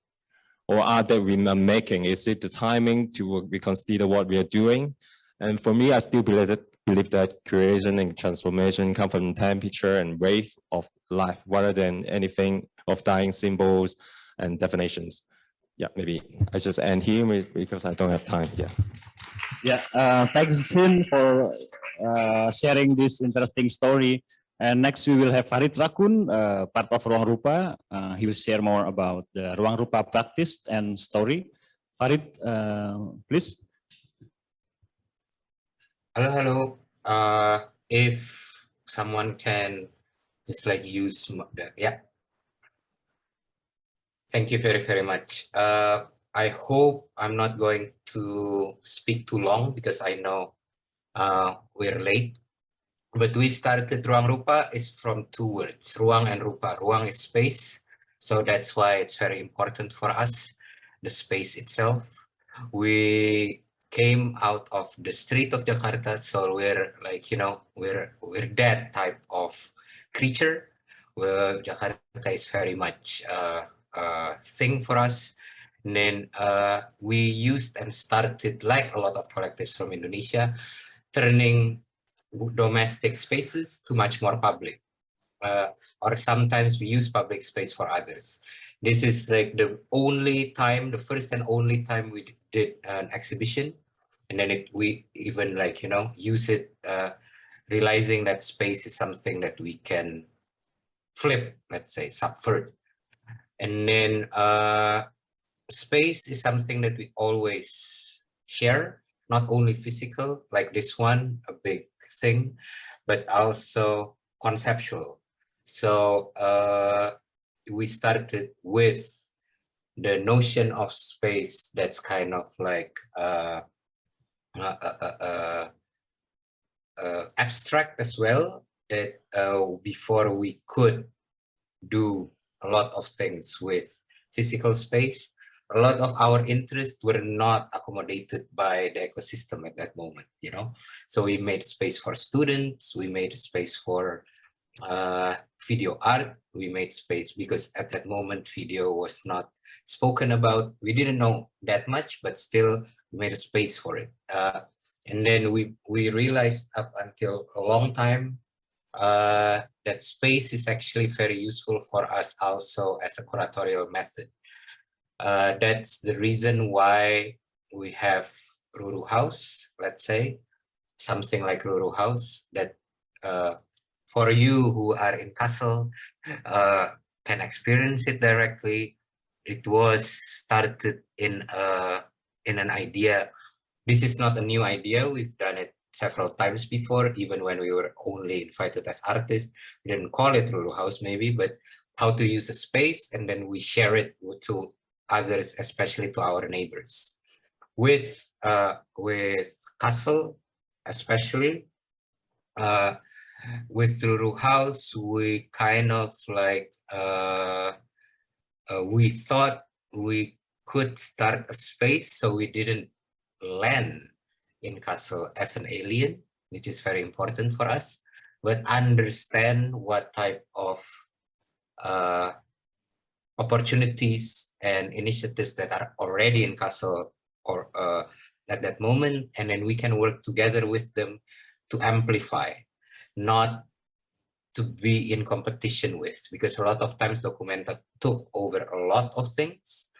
art that we are making? Is it the timing to reconsider what we are doing? And for me, I still believe that creation and transformation come from temperature and wave of life rather than anything of dying symbols and definitions. Yeah, maybe I just end here because I don't have time. Yeah. Yeah, thanks Sin for sharing this interesting story. And next we will have Farid Rakun, part of Ruangrupa. He will share more about the Ruangrupa practice and story. Farid, please. Hello. If someone can just like use, yeah. Thank you very much. I hope I'm not going to speak too long because I know we're late. But we started ruangrupa is from two words, ruang and rupa. Ruang is space, so that's why it's very important for us, the space itself. We came out of the street of Jakarta, so we're like, you know, we're that type of creature. Where Jakarta is very much thing for us. And then we used and started, like a lot of collectives from Indonesia, turning domestic spaces to much more public. Or sometimes we use public space for others. This is like the only time, the first and only time we did an exhibition. And then we even like, you know, use it, realizing that space is something that we can flip, let's say, subvert. And then space is something that we always share, not only physical, like this one, a big thing, but also conceptual. So we started with the notion of space that's kind of like abstract as well, that before we could do a lot of things with physical space, a lot of our interests were not accommodated by the ecosystem at that moment, you know. So we made space for students, we made space for video art, we made space because at that moment video was not spoken about. We didn't know that much, but still we made a space for it. And then we realized up until a long time that space is actually very useful for us also as a curatorial method. That's the reason why we have Ruru House, let's say, something like Ruru House that for you who are in Kassel can experience it directly. It was started in an idea. This is not a new idea. We've done it several times before, even when we were only invited as artists. We didn't call it Ruru House maybe, but how to use a space, and then we share it to others, especially to our neighbors. With Kassel, especially, with Ruru House, we kind of like, we thought we could start a space, so we didn't land in Kassel as an alien, which is very important for us, but understand what type of opportunities and initiatives that are already in Kassel or at that moment, and then we can work together with them to amplify, not to be in competition with, because a lot of times Documenta took over a lot of things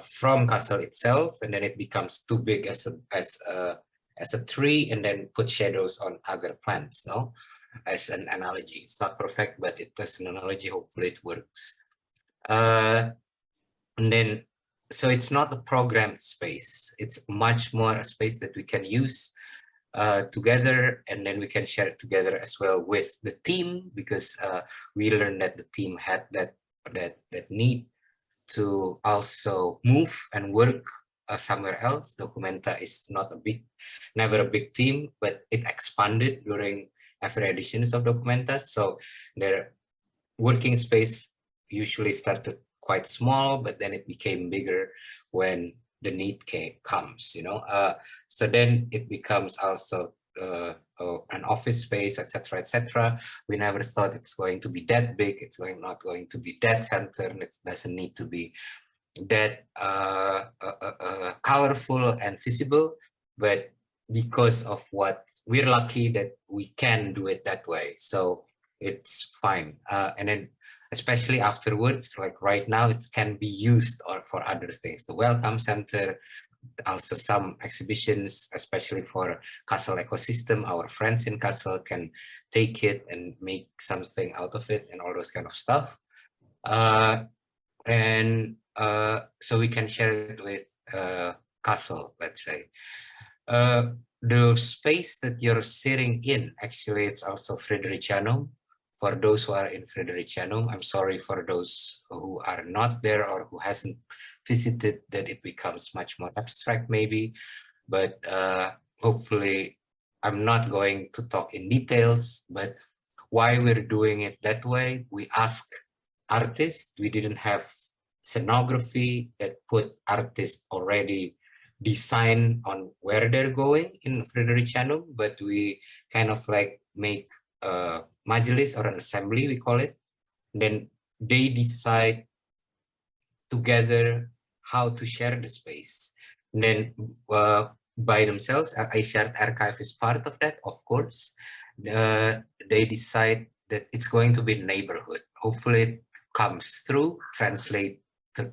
from Kassel itself, and then it becomes too big as a tree, and then put shadows on other plants. No, as an analogy, it's not perfect, but it does an analogy. Hopefully, it works. And then, so it's not a programmed space. It's much more a space that we can use together, and then we can share it together as well with the team, because we learned that the team had that need to also move and work somewhere else. Documenta is not never a big team, but it expanded during every editions of Documenta. So their working space usually started quite small, but then it became bigger when the need comes, you know. So then it becomes also an office space, etc., etc. We never thought it's going to be that big. It's not going to be that centered. It doesn't need to be that colorful and visible, but because of what we're lucky that we can do it that way, so it's fine. And then especially afterwards, like right now, it can be used for other things. The welcome center, also some exhibitions, especially for Kassel ecosystem. Our friends in Kassel can take it and make something out of it and all those kind of stuff. So we can share it with Kassel, let's say. The space that you're sitting in, actually, it's also Fredericianum. For those who are in Fredericianum, I'm sorry for those who are not there or who hasn't visited, that it becomes much more abstract maybe, but hopefully I'm not going to talk in details, but why we're doing it that way, we ask artists. We didn't have scenography that put artists already design on where they're going in Fredericianum, but we kind of like make a majelis or an assembly, we call it. Then they decide together how to share the space. And then by themselves, I shared archive is part of that, of course. They decide that it's going to be neighborhood. Hopefully it comes through, translated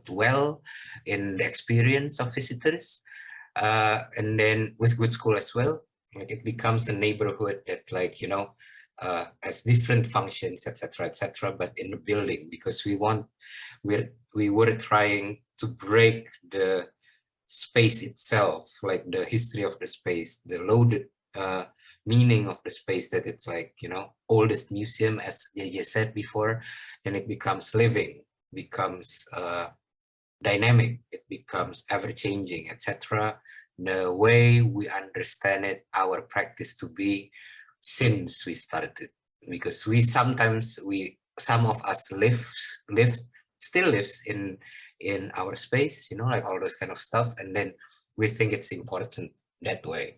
well in the experience of visitors. And then with Gudskul as well, like it becomes a neighborhood that, like, you know, has different functions, etc., but in the building, because we were trying to break the space itself, like the history of the space, the loaded meaning of the space, that it's like, you know, oldest museum, as JJ said before, and it becomes living, becomes dynamic, it becomes ever-changing, etc. The way we understand it, our practice to be since we started, because some of us still lives in our space, you know, like all those kind of stuff, and then we think it's important that way.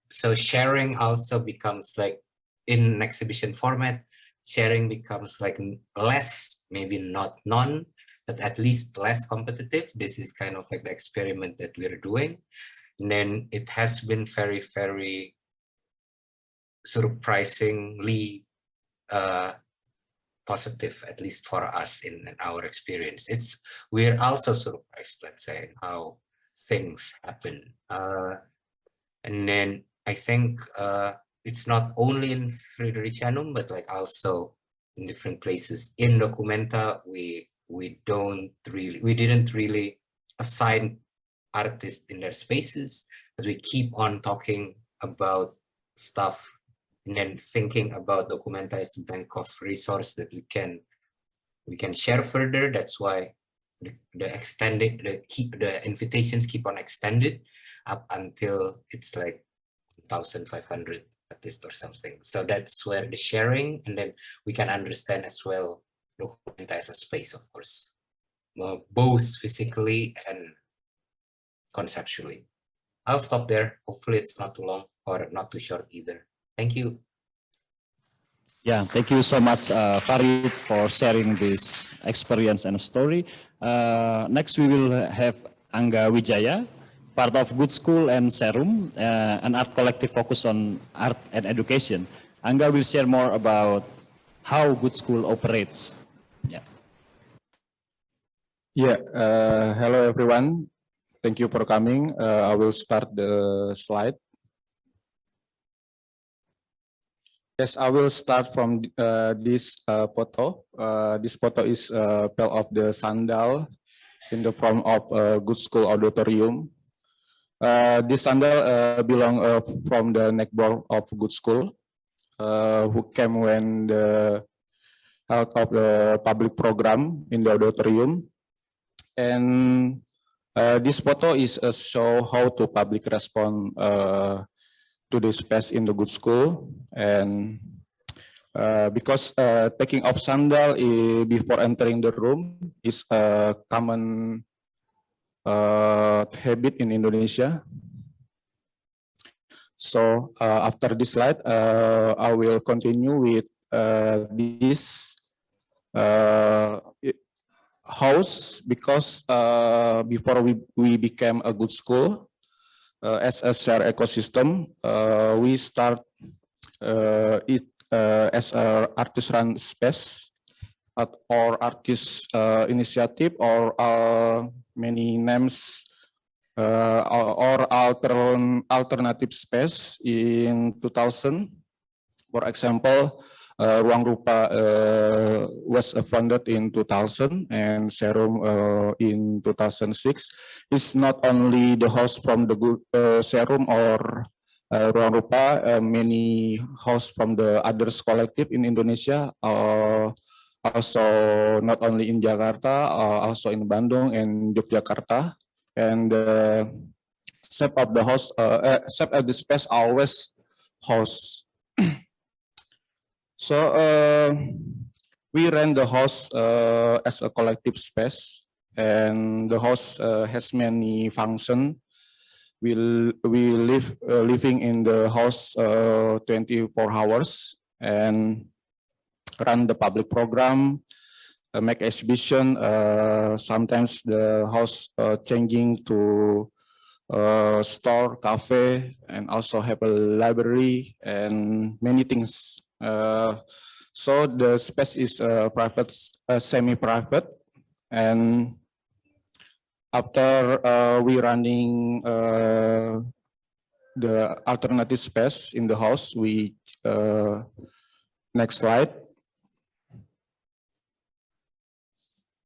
So sharing also becomes like, in an exhibition format, sharing becomes like less, maybe not none, but at least less competitive. This is kind of like the experiment that we're doing. And then it has been very, very surprisingly positive, at least for us in our experience. We're also surprised, let's say, how things happen. And then I think it's not only in Fredericianum, but like also in different places. In Documenta, we didn't really assign artists in their spaces, but we keep on talking about stuff and then thinking about Documenta as a bank of resource that we can share further. That's why the invitations keep on extended up until it's like 1,500 artists or something. So that's where the sharing, and then we can understand as well Documenta as a space, of course, both physically and conceptually. I'll stop there. Hopefully it's not too long or not too short either. Thank you. Yeah, thank you so much, Farid, for sharing this experience and story. Next, we will have Angga Wijaya, part of Gudskul and Serum, an art collective focused on art and education. Angga will share more about how Gudskul operates. Yeah, hello everyone. Thank you for coming. I will start the slide. Yes, I will start from this photo. This photo is part of the sandal in the front of Gudskul auditorium. This sandal belong from the neckboard of Gudskul, who came when the out of the public program in the auditorium. And this photo is a show how to public respond to the space in the Gudskul. And because taking off sandal before entering the room is a common habit in Indonesia. So after this slide, I will continue with this house, because before we became a good school, as a shared ecosystem, we start it as an artist-run space or artist initiative, or many names, or alternative space in 2000. For example, Ruangrupa was founded in 2000, and Serum in 2006. It's not only the host from the Serum or Ruangrupa, many hosts from the others collective in Indonesia, also not only in Jakarta, also in Bandung and Yogyakarta. And shape of the host, shape of the space always hosts. So we ran the house as a collective space, and the house has many functions. We living in the house 24 hours and run the public program, make exhibition. Sometimes the house changing to store, cafe, and also have a library and many things. So the space is private, semi-private, and after we running the alternative space in the house, we next slide.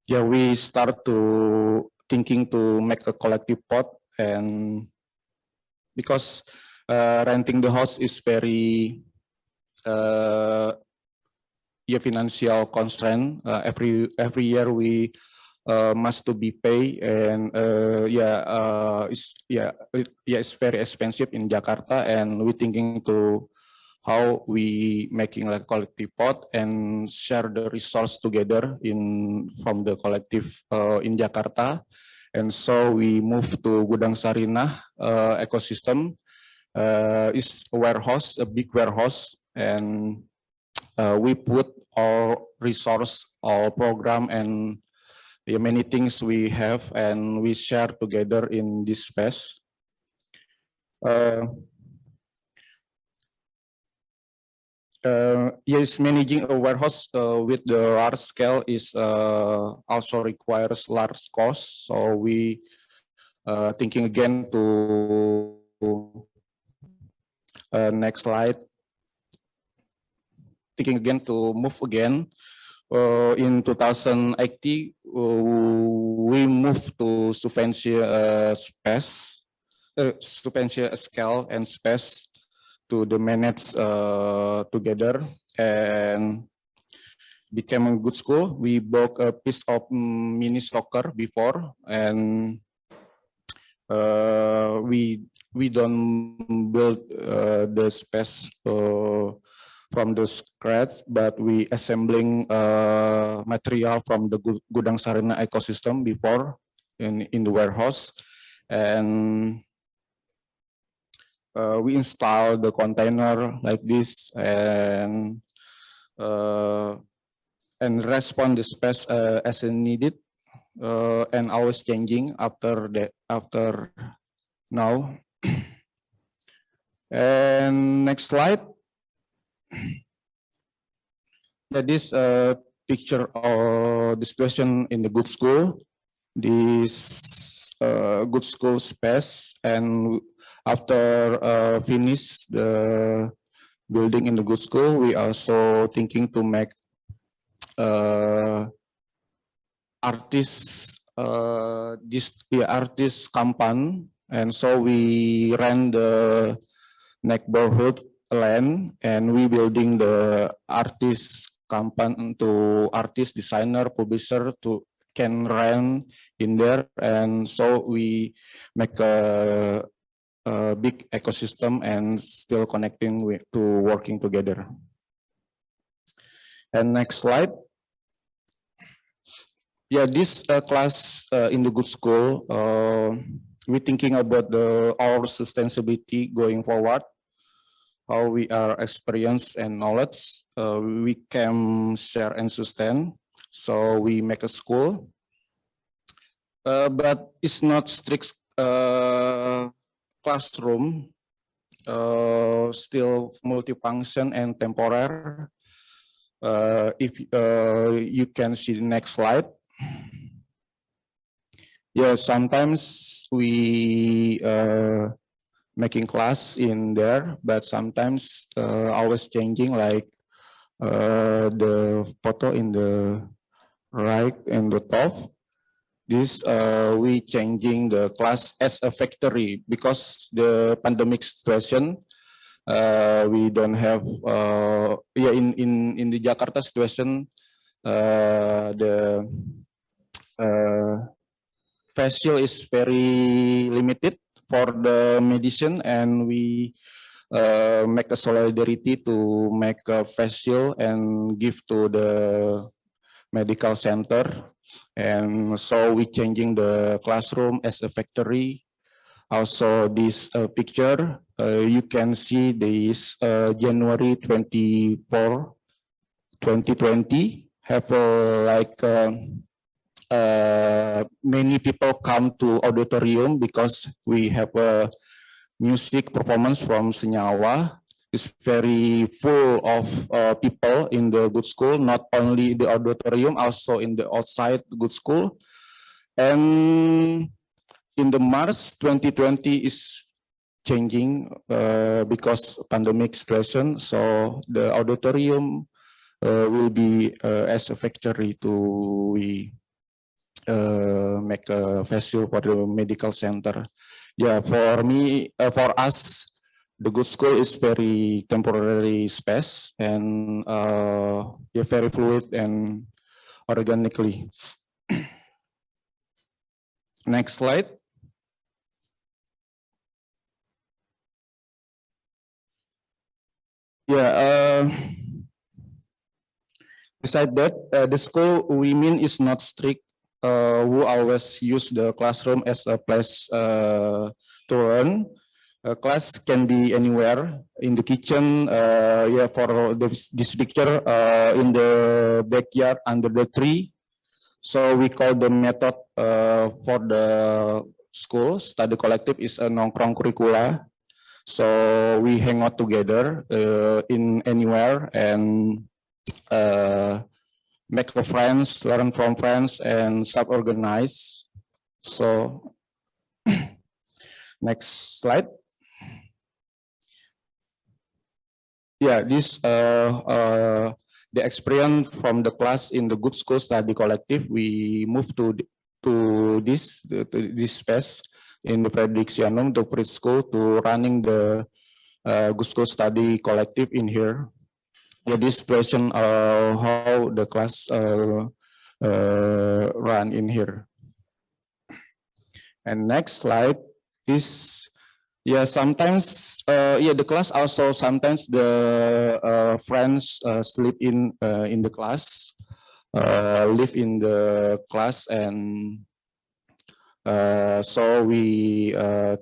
Yeah, we start to thinking to make a collective pot, and because renting the house is very financial constraint. Every year we must to be paid, and it's very expensive in Jakarta, and we thinking to how we making like collective pot and share the resource together from the collective in Jakarta. And so we move to Gudang Sarinah ecosystem. Is a warehouse, a big warehouse, and we put our resource, our program, and many things we have, and we share together in this space. Yes, managing a warehouse with the large scale is also requires large costs. So we thinking again to next slide. Thinking again to move again. In 2018, we moved to substantial space, substantial scale and space to the manage together, and became a good school. We bought a piece of mini soccer before, and we don't build the space from the scratch, but we assembling material from the Gudang Sarinah ecosystem before in the warehouse, and we install the container like this, and respond the space as needed, and always changing after now. And next slide. Yeah, this picture of the situation in the good school, this good school space, and after finish the building in the good school, we also thinking to make artist campaign, and so we ran the neighborhood land, and we building the artist campaign to artist, designer, publisher to can run in there, and so we make a big ecosystem and still connecting to working together. And next slide. Yeah, this class in the good school, we thinking about our sustainability going forward. how we are experienced and knowledge, we can share and sustain. So we make a school, but it's not strict classroom, still multifunction and temporary. If you can see the next slide. Yeah, sometimes we making class in there, but sometimes always changing, like the photo in the right and the top. This we changing the class as a factory because the pandemic situation. We don't have yeah, in the Jakarta situation, the facial is very limited for the medicine, and we make a solidarity to make a facial and give to the medical center. And so we changing the classroom as a factory. Also this picture, you can see this January 24, 2020, have like many people come to auditorium because we have a music performance from Senyawa. It's very full of people in the Gudskul, not only the auditorium, also in the outside Gudskul. And in the March 2020 is changing because pandemic situation. So the auditorium will be as a factory to we make a facility for the medical center. Yeah, for me, for us, the Gudskul is very temporary space and yeah, very fluid and organically. Next slide. Yeah. Besides that, the school we mean is not strict. Who always use the classroom as a place to learn. Class can be anywhere in the kitchen. Yeah, for this picture in the backyard under the tree. So we call the method for the school study collective is a nongkrong curricula. So we hang out together in anywhere and make friends, learn from friends, and self-organize. So next slide. Yeah, this the experience from the class in the Gudskul study collective. We moved to this space in the Prediksianum, the preschool, to running the Gudskul study collective in here. Yeah, this situation how the class run in here. And next slide is, yeah, sometimes yeah, the class also sometimes the friends sleep in the class, live in the class, and so we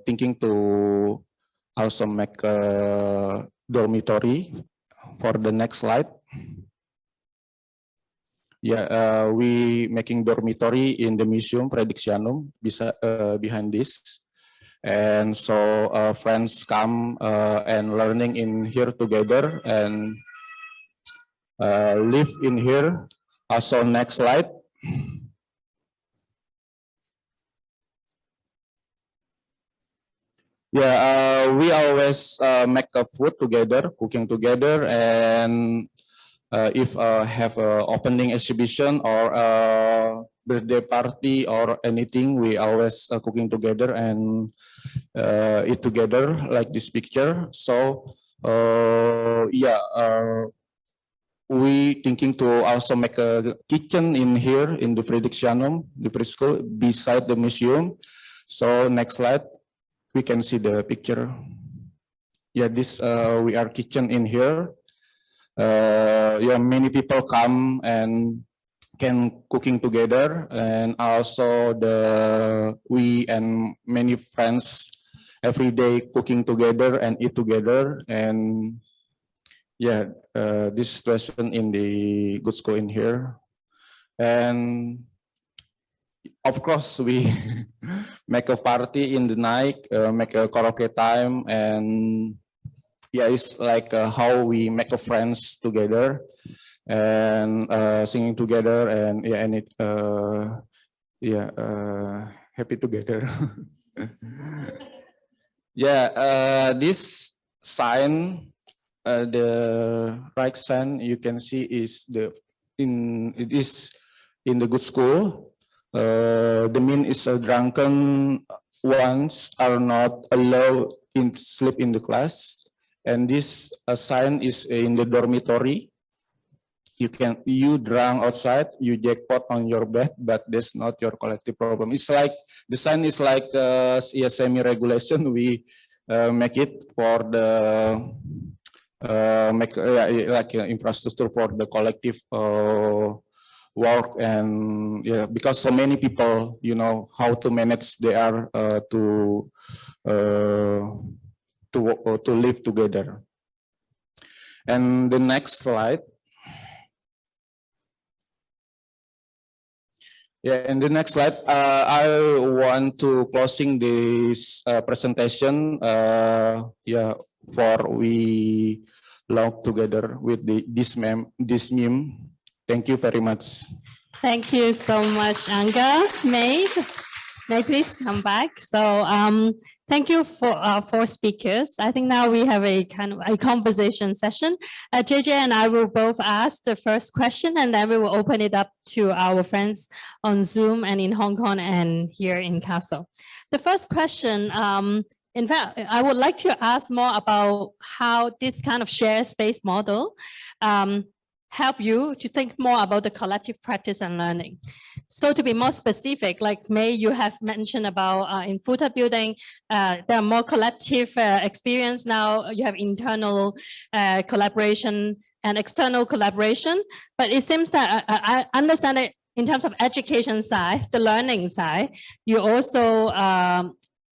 thinking to also make a dormitory. For the next slide. Yeah, we making dormitory in the museum Prediksianum behind this. And so friends come and learning in here together and live in here. Also next slide. Yeah, we always make a food together, cooking together, and if have a opening exhibition or a birthday party or anything, we always cooking together and eat together like this picture. So yeah, we thinking to also make a kitchen in here in the Prediksianum, the preschool beside the museum. So next slide. We can see the picture. Yeah, this we are kitchen in here. Yeah, many people come and can cooking together, and also we and many friends every day cooking together and eat together. And yeah, this situation in the good school in here. And of course, we make a party in the night, make a karaoke time, and yeah, it's like how we make a friends together and singing together, and yeah, and it happy together. Yeah, this sign, the right sign you can see is it is in the good school. The mean is drunken ones are not allowed to sleep in the class, and this sign is in the dormitory. You drunk outside, you jackpot on your bed, but that's not your collective problem. It's like the sign is like semi-regulation. We make it for the infrastructure for the collective work, and yeah, because so many people, you know how to manage they are to live together. And the next slide. Yeah, in the next slide, I want to closing this presentation. Yeah, for we love together with this meme. Thank you very much. Thank you so much, Anga. May please come back. So thank you for our four speakers. I think now we have a kind of a conversation session. JJ and I will both ask the first question, and then we will open it up to our friends on Zoom and in Hong Kong and here in Kassel. The first question, in fact, I would like to ask more about how this kind of shared space model help you to think more about the collective practice and learning. So to be more specific, like May, you have mentioned about in Foo Tak Building, there are more collective experience now. You have internal collaboration and external collaboration, but it seems that I understand that in terms of education side, the learning side, you also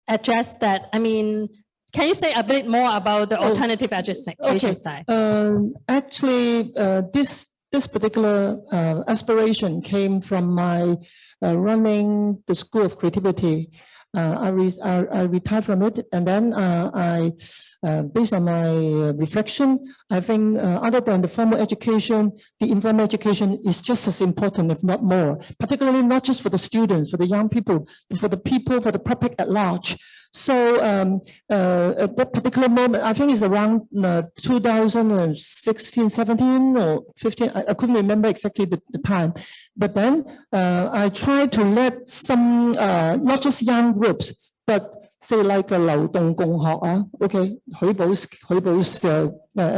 address that. I mean, can you say a bit more about the alternative education side? Actually, this particular aspiration came from my running the School of Creativity. I retired from it, and then based on my reflection, I think other than the formal education, the informal education is just as important, if not more, particularly not just for the students, for the young people, but for the people, for the public at large. So at that particular moment, I think it's around 2016, 17 or 15, I couldn't remember exactly the time. But then I tried to let some, not just young groups, but say like a 流動共學啊, okay, 許寶's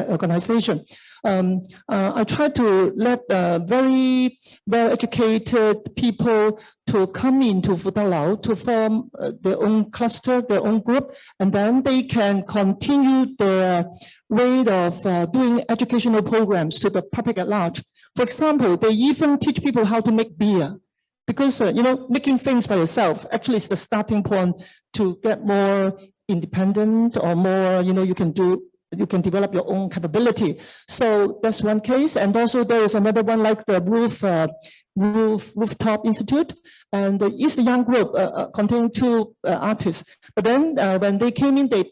organization. I try to let very well-educated people to come into Foo Tak Lau to form their own cluster, their own group, and then they can continue their way of doing educational programs to the public at large. For example, they even teach people how to make beer. Because, you know, making things by yourself actually is the starting point to get more independent or more, you know, you can develop your own capability. So that's one case. And also there is another one like the Rooftop Institute. And it's a young group containing two artists. But then when they came in, they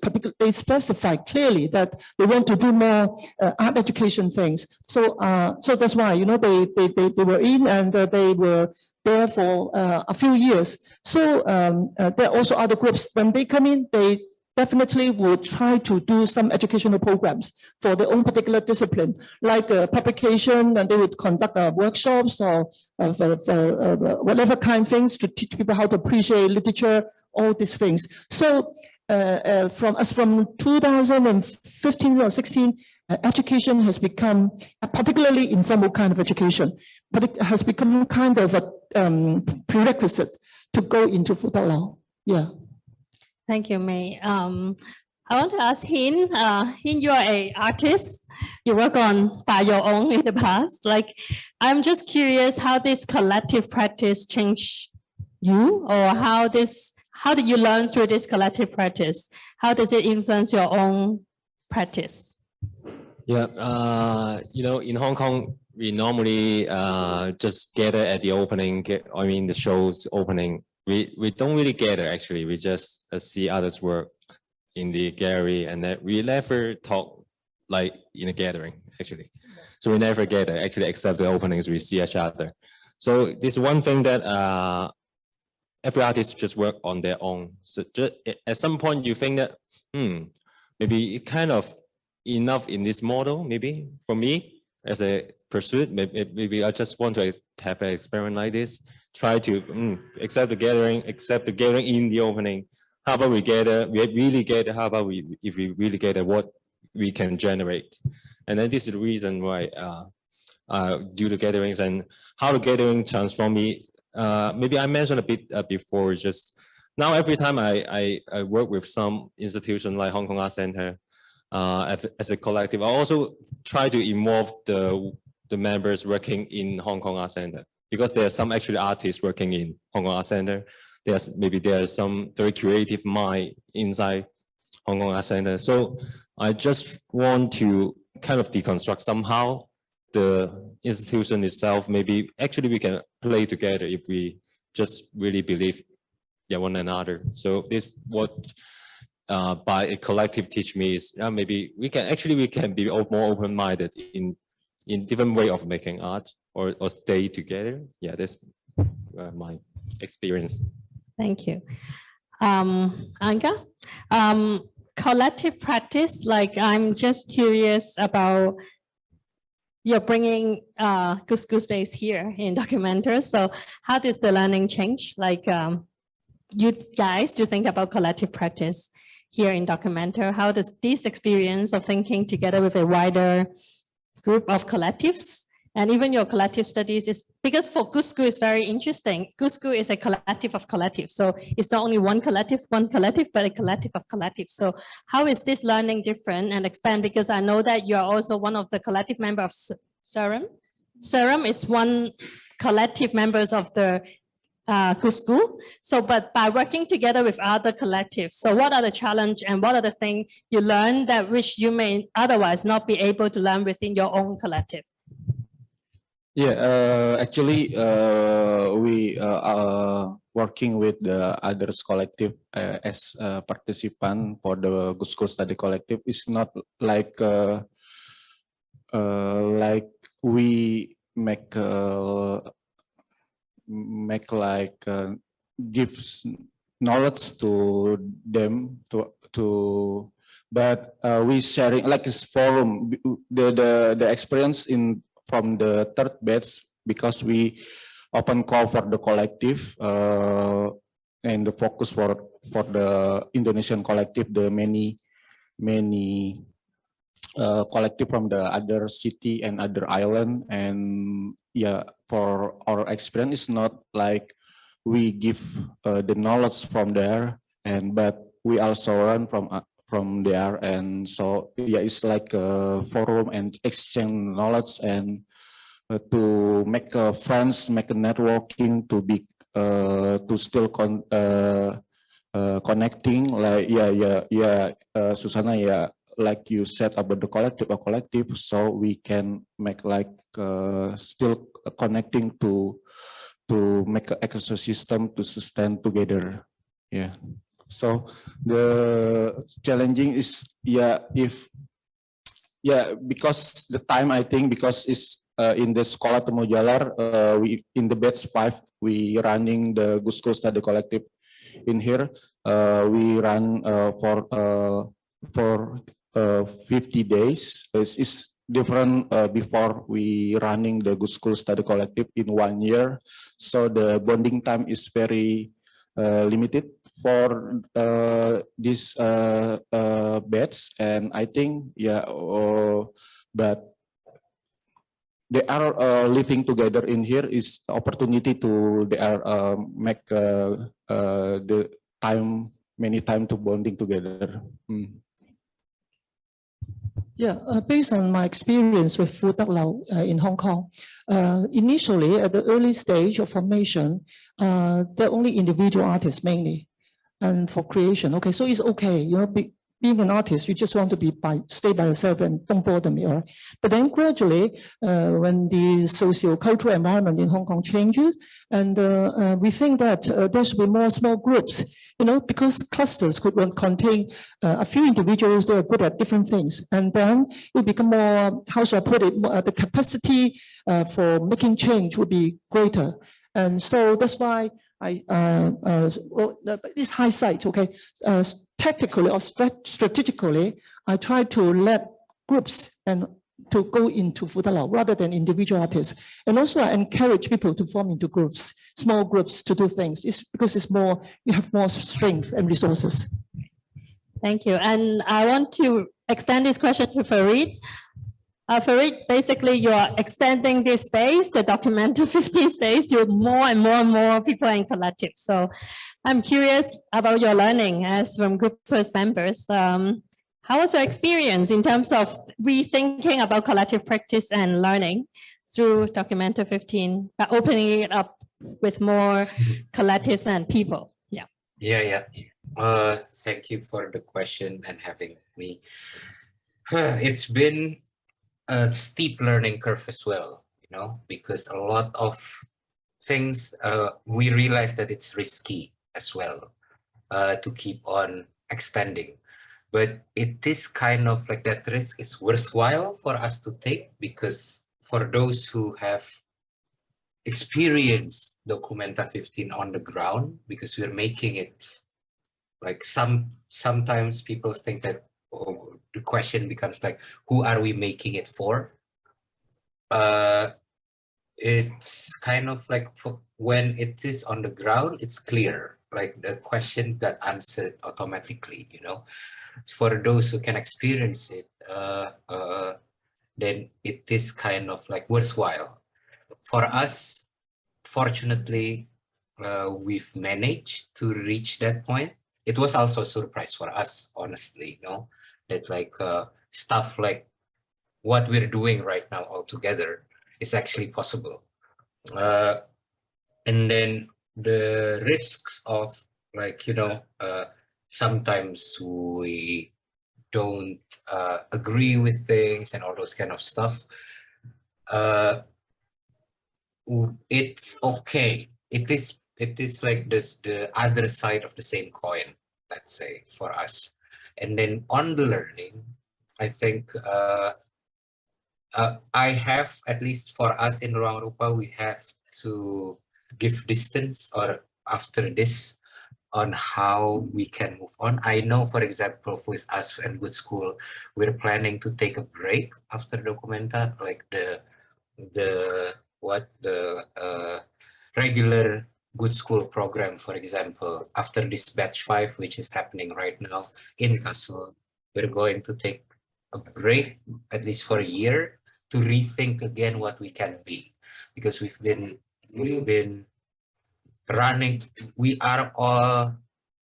specified clearly that they want to do more art education things. So so that's why, you know, they were in and they were there for a few years. So there are also other groups. When they come in, they definitely would try to do some educational programs for their own particular discipline, like publication, and they would conduct workshops or whatever kind of things to teach people how to appreciate literature, all these things. So from 2015 or 16, education has become, particularly informal kind of education, but it has become kind of a prerequisite to go into Foo Tak Lau. Yeah. Thank you, May. I want to ask Hin. Hin, you are an artist. You work on by your own in the past. Like, I'm just curious how this collective practice changed you, or how did you learn through this collective practice? How does it influence your own practice? Yeah, in Hong Kong, we normally just gather at the opening. The show's opening. We don't really gather actually. We just see others' work in the gallery, and that we never talk like in a gathering actually. So we never gather actually, except the openings. We see each other. So this one thing that every artist just work on their own. So just, at some point you think that maybe it kind of enough in this model. Maybe for me as a pursuit, maybe I just want to have an experiment like this. Try to accept the gathering in the opening. How about we really gather? How about if we really gather what we can generate? And then this is the reason why do the gatherings and how the gathering transform me. Maybe I mentioned a bit before. Just now, every time I work with some institution like Hong Kong Art Center as a collective, I also try to involve the members working in Hong Kong Art Center, because there are some actually artists working in Hong Kong Art Center. There's some very creative mind inside Hong Kong Art Center. So I just want to kind of deconstruct somehow the institution itself. Maybe actually we can play together if we just really believe one another. So this what by a collective teach me is maybe we can be more open-minded in different way of making art or stay together. Yeah, that's my experience. Thank you. Anka, collective practice, like I'm just curious about you're bringing Gudskul space here in Documenter. So how does the learning change? Like you guys do think about collective practice here in Documenter. How does this experience of thinking together with a wider group of collectives and even your collective studies is, because for Gudskul is very interesting. Gudskul is a collective of collectives. So it's not only one collective, but a collective of collectives. So how is this learning different and expand? Because I know that you are also one of the collective members of Serum. Serum is one collective members of the Gudskul. So, but by working together with other collectives, so what are the challenge and what are the things you learn that which you may otherwise not be able to learn within your own collective? Yeah, actually, we are working with the others collective as a participant for the Gudskul Study Collective. It's not like we make like gives knowledge to them but we sharing like this forum the experience from the third batch, because we open call for the collective and the focus for the Indonesian collective, the many collective from the other city and other island. And yeah, for our experience, it's not like we give the knowledge from there, but we also learn from there. And so yeah, it's like a forum and exchange knowledge and to make friends, make a networking, to be to still connecting. Like Susanna, like you said about the collective, so we can make like still connecting to make an ecosystem to sustain together. Yeah. So the challenging is because the time, I think, because it's in the Sekolah Temu Jalar, we in the batch 5 we running the Gudskul Study Collective in here. We run for 50 days. It's different before we running the Gudskul Study Collective in 1 year. So the bonding time is very limited for this batch, and I think but they are living together in here is opportunity to make the time many time to bonding together. Yeah, based on my experience with Foo Tak in Hong Kong, initially at the early stage of formation, they're only individual artists mainly. and for creation. Okay, so it's okay, you know, being an artist, you just want to stay by yourself and don't bother me, all right? But then gradually, when the socio-cultural environment in Hong Kong changes, and we think that there should be more small groups, you know, because clusters could contain a few individuals, they are good at different things. And then it become more, how should I put it, the capacity for making change would be greater. And so that's why this high site, okay, tactically or strategically, I try to let groups and to go into Foo Tak rather than individual artists. And also I encourage people to form into groups, small groups to do things. It's because it's more, you have more strength and resources. Thank you. And I want to extend this question to Farid. Farid, basically you are extending this space, the Documenta 15 space, to more and more people and collectives. So I'm curious about your learning as from group members. How was your experience in terms of rethinking about collective practice and learning through Documenta 15, by opening it up with more collectives and people? Yeah. Thank you for the question and having me. It's been a steep learning curve as well, you know, because a lot of things we realize that it's risky as well to keep on extending, but it is kind of like that risk is worthwhile for us to take, because for those who have experienced Documenta 15 on the ground, because we're making it like sometimes people think that the question becomes like, who are we making it for? It's kind of like when it is on the ground, it's clear, like the question got answered automatically, you know. For those who can experience it, then it is kind of like worthwhile. For us, fortunately, we've managed to reach that point. It was also a surprise for us, honestly, you know, that like stuff like what we're doing right now all together is actually possible. And then the risks of like, you know, sometimes we don't agree with things and all those kind of stuff. It's okay. It is like this, the other side of the same coin, let's say, for us. And then on the learning, I think I have, at least for us in ruangrupa, we have to give distance or after this on how we can move on. I know, for example, with us and Gudskul, we're planning to take a break after Documenta, like the regular Gudskul program, for example, after this batch 5, which is happening right now in Kassel, we're going to take a break, at least for a year, to rethink again what we can be, because we've been running. We are all,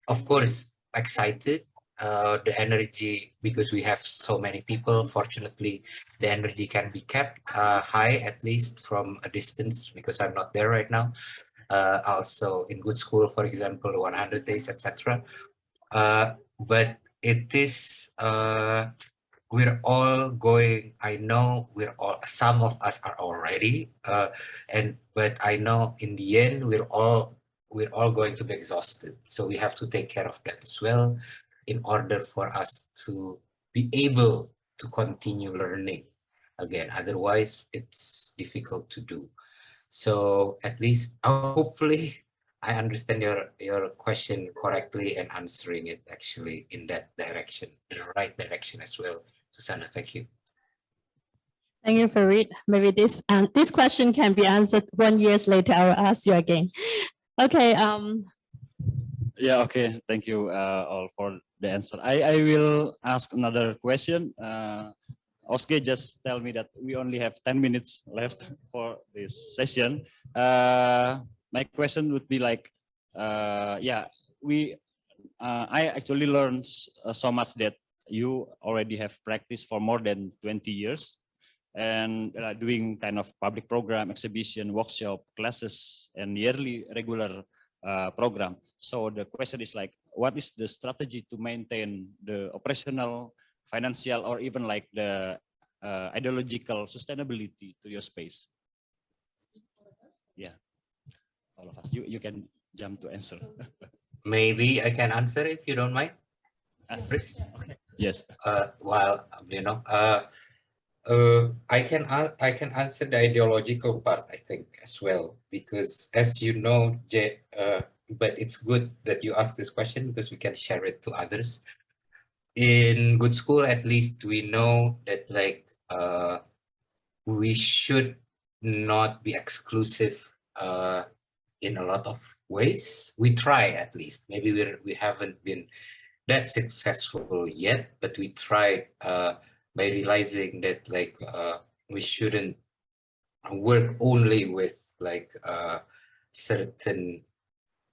of course, excited. The energy, because we have so many people, fortunately, the energy can be kept high, at least from a distance, because I'm not there right now. Also in Gudskul, for example, 100 days, etc. But it is, we're all going, I know some of us are already, but I know in the end, we're all going to be exhausted. So we have to take care of that as well, in order for us to be able to continue learning again. Otherwise, it's difficult to do. So at least, hopefully, I understand your question correctly and answering it actually in that direction, the right direction as well. Susanna, thank you. Thank you, Farid. Maybe this question can be answered 1 year later. I will ask you again. Okay. Yeah. Okay. Thank you all for the answer. I will ask another question. Oske just tell me that we only have 10 minutes left for this session. My question would be like, I actually learned so much that you already have practiced for more than 20 years and doing kind of public program, exhibition, workshop, classes, and yearly regular program. So the question is like, what is the strategy to maintain the operational, financial, or even like the ideological sustainability to your space? Yeah, all of us. You can jump to answer. Maybe I can answer if you don't mind. Chris? Yes. Well, you know, I can answer the ideological part, I think, as well, because as you know, but it's good that you ask this question because we can share it to others. In Gudskul, at least we know that like we should not be exclusive in a lot of ways. We try, at least. Maybe we haven't been that successful yet, but we tried by realizing that like we shouldn't work only with like certain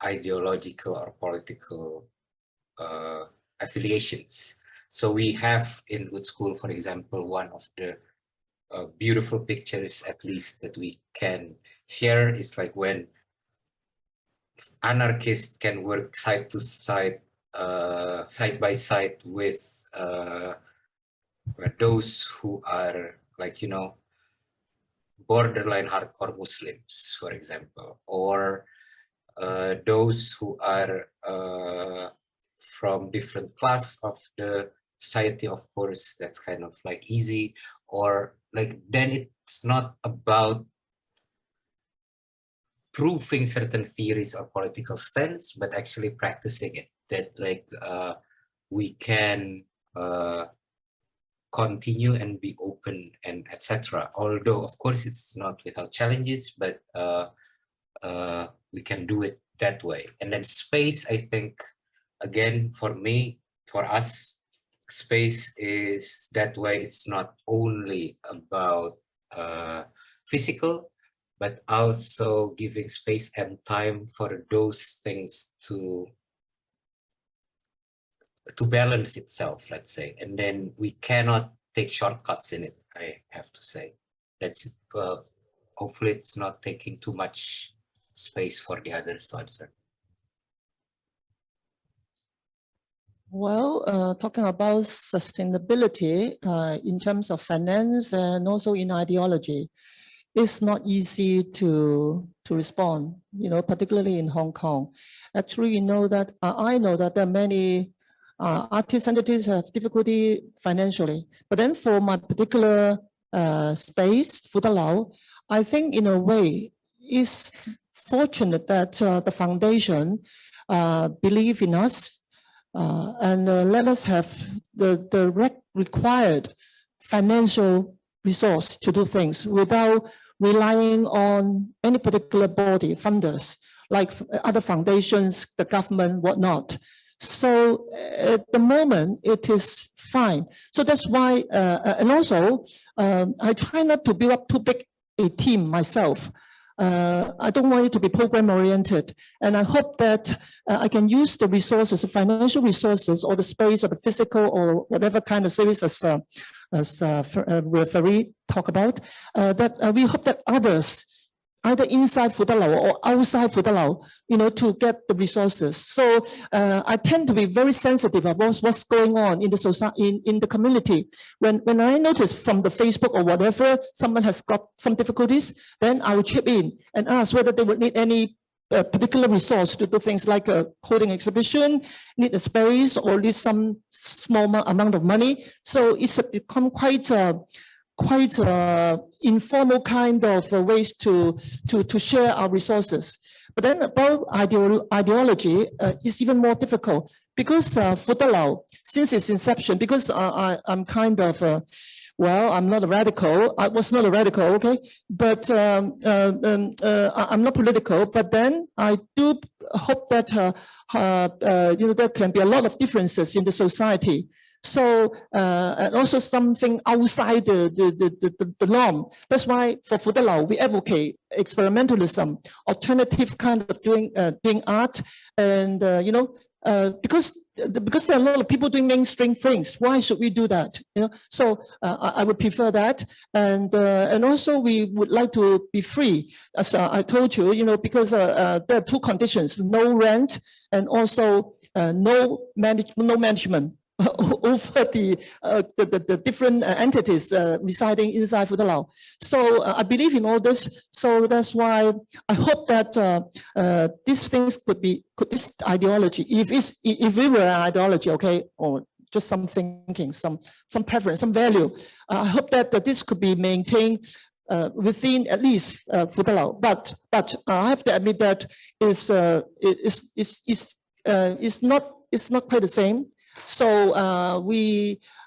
ideological or political affiliations. So we have in Gudskul, for example, one of the beautiful pictures, at least that we can share, is like when anarchists can work side to side, side by side with those who are like, you know, borderline hardcore Muslims, for example, or those who are from different class of the society. Of course, that's kind of like easy, or like then it's not about proving certain theories or political stance, but actually practicing it, that like we can continue and be open and etc. Although of course it's not without challenges, but we can do it that way. And then space, I think, again, for me, for us, space is that way. It's not only about physical, but also giving space and time for those things to balance itself, let's say. And then we cannot take shortcuts in it, I have to say. That's it. Hopefully it's not taking too much space for the others to answer. Well, talking about sustainability in terms of finance and also in ideology, it's not easy to respond, you know, particularly in Hong Kong. Actually, you know that I know that there are many artists entities have difficulty financially. But then for my particular space, Foo Tak Building, I think in a way it's fortunate that the foundation believe in us and let us have the required financial resource to do things without relying on any particular body, funders, like other foundations, the government, whatnot. So at the moment, it is fine. So that's why, and also, I try not to build up too big a team myself. I don't want it to be program oriented. And I hope that I can use the resources, the financial resources, or the space, or the physical, or whatever kind of service as referee talk about, that we hope that others, either inside Foo Tak Building or outside Foo Tak Building, you know, to get the resources. So I tend to be very sensitive about what's going on in the society, in the community. When I notice from the Facebook or whatever, someone has got some difficulties, then I will chip in and ask whether they would need any particular resource to do things like a holding exhibition, need a space, or need some small amount of money. So it's become quite informal kind of ways to share our resources. But then about ideology is even more difficult because Foo Tak Building, since its inception, because I'm kind of well, I'm not a radical. I was not a radical, okay, but I'm not political. But then I do hope that you know, there can be a lot of differences in the society. So and also something outside the norm. That's why for Foo Tak Building we advocate experimentalism, alternative kind of doing art, and you know, because there are a lot of people doing mainstream things. Why should we do that? So I would prefer that, and also we would like to be free, as I told you, because there are two conditions: no rent and also no management over the different entities residing inside Foo Tak Lau. So I believe in all this. So that's why I hope that these things this ideology, if we were an ideology, okay, or just some thinking, some preference, some value, I hope that this could be maintained within at least Foo Tak Lau. But I have to admit that it's not quite the same. So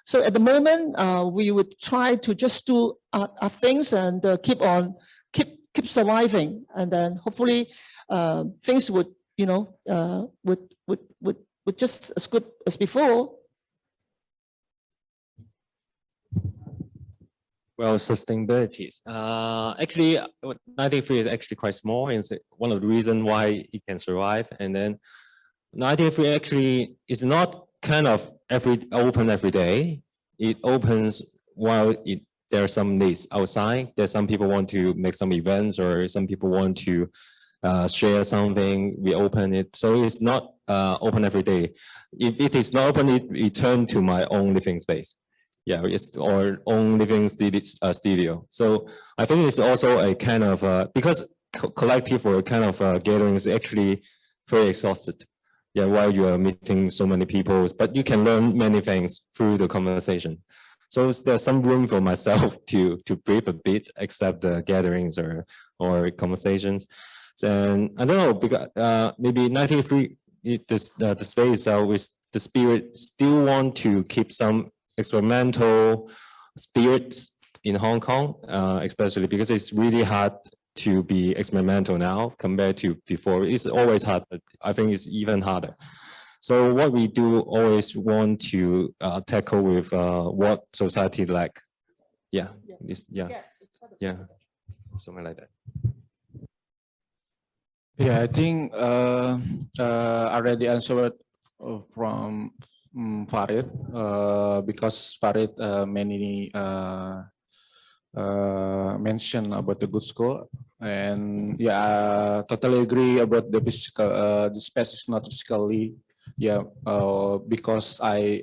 so at the moment we would try to just do our things and keep surviving, and then hopefully things would would just as good as before. Well, sustainabilities. Actually, 93 is actually quite small, and it's one of the reasons why it can survive. And then 93 actually is not kind of open every day. It opens while there are some needs outside. There's some people want to make some events, or some people want to share something. We open it, so it's not open every day. If it is not open, it turn to my own living space. Yeah, it's our own living studio. So I think it's also a kind of because collective or kind of gathering is actually very exhausted. Yeah, while you are meeting so many people, but you can learn many things through the conversation. So there's some room for myself to breathe a bit, except the gatherings or conversations. And I don't know, because maybe 93, the space with the spirit still want to keep some experimental spirits in Hong Kong, especially because it's really hard to be experimental now compared to before. It's always hard, but I think it's even harder. So what we do always want to tackle with what society like. Yeah, something like that. Yeah, I think already answered from Farid, because Farid many mentioned about the Gudskul, and yeah, totally agree about the physical. The space is not physically, because my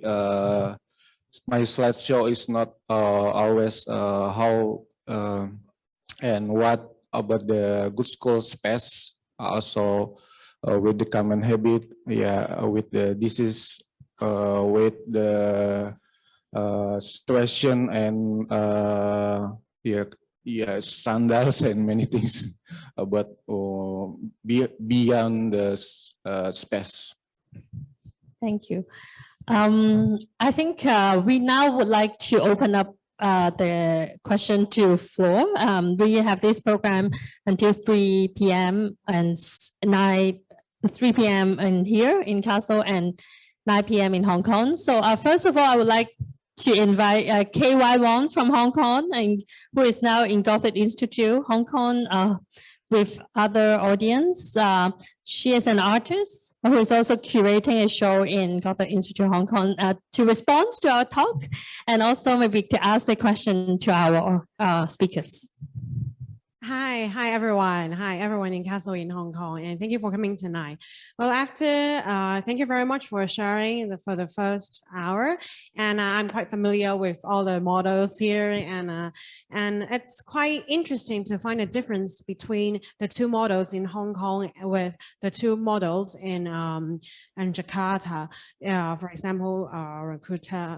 slideshow is not always how and what about the Gudskul space. Also with the common habit, with the disease, with the situation and sandals and many things about beyond the space. Thank you. I think we now would like to open up the question to floor. We have this program until 3 p.m. and 3 p.m. in here in Castle and 9 p.m. in Hong Kong. So first of all, I would like to invite KY Wong from Hong Kong, and who is now in Goethe-Institut Hong Kong with other audience. She is an artist who is also curating a show in Goethe-Institut Hong Kong to respond to our talk, and also maybe to ask a question to our speakers. Hi everyone in Castle in Hong Kong, and thank you for coming tonight. Well, thank you very much for sharing for the first hour, and I'm quite familiar with all the models here, and it's quite interesting to find a difference between the two models in Hong Kong with the two models in Jakarta. For example,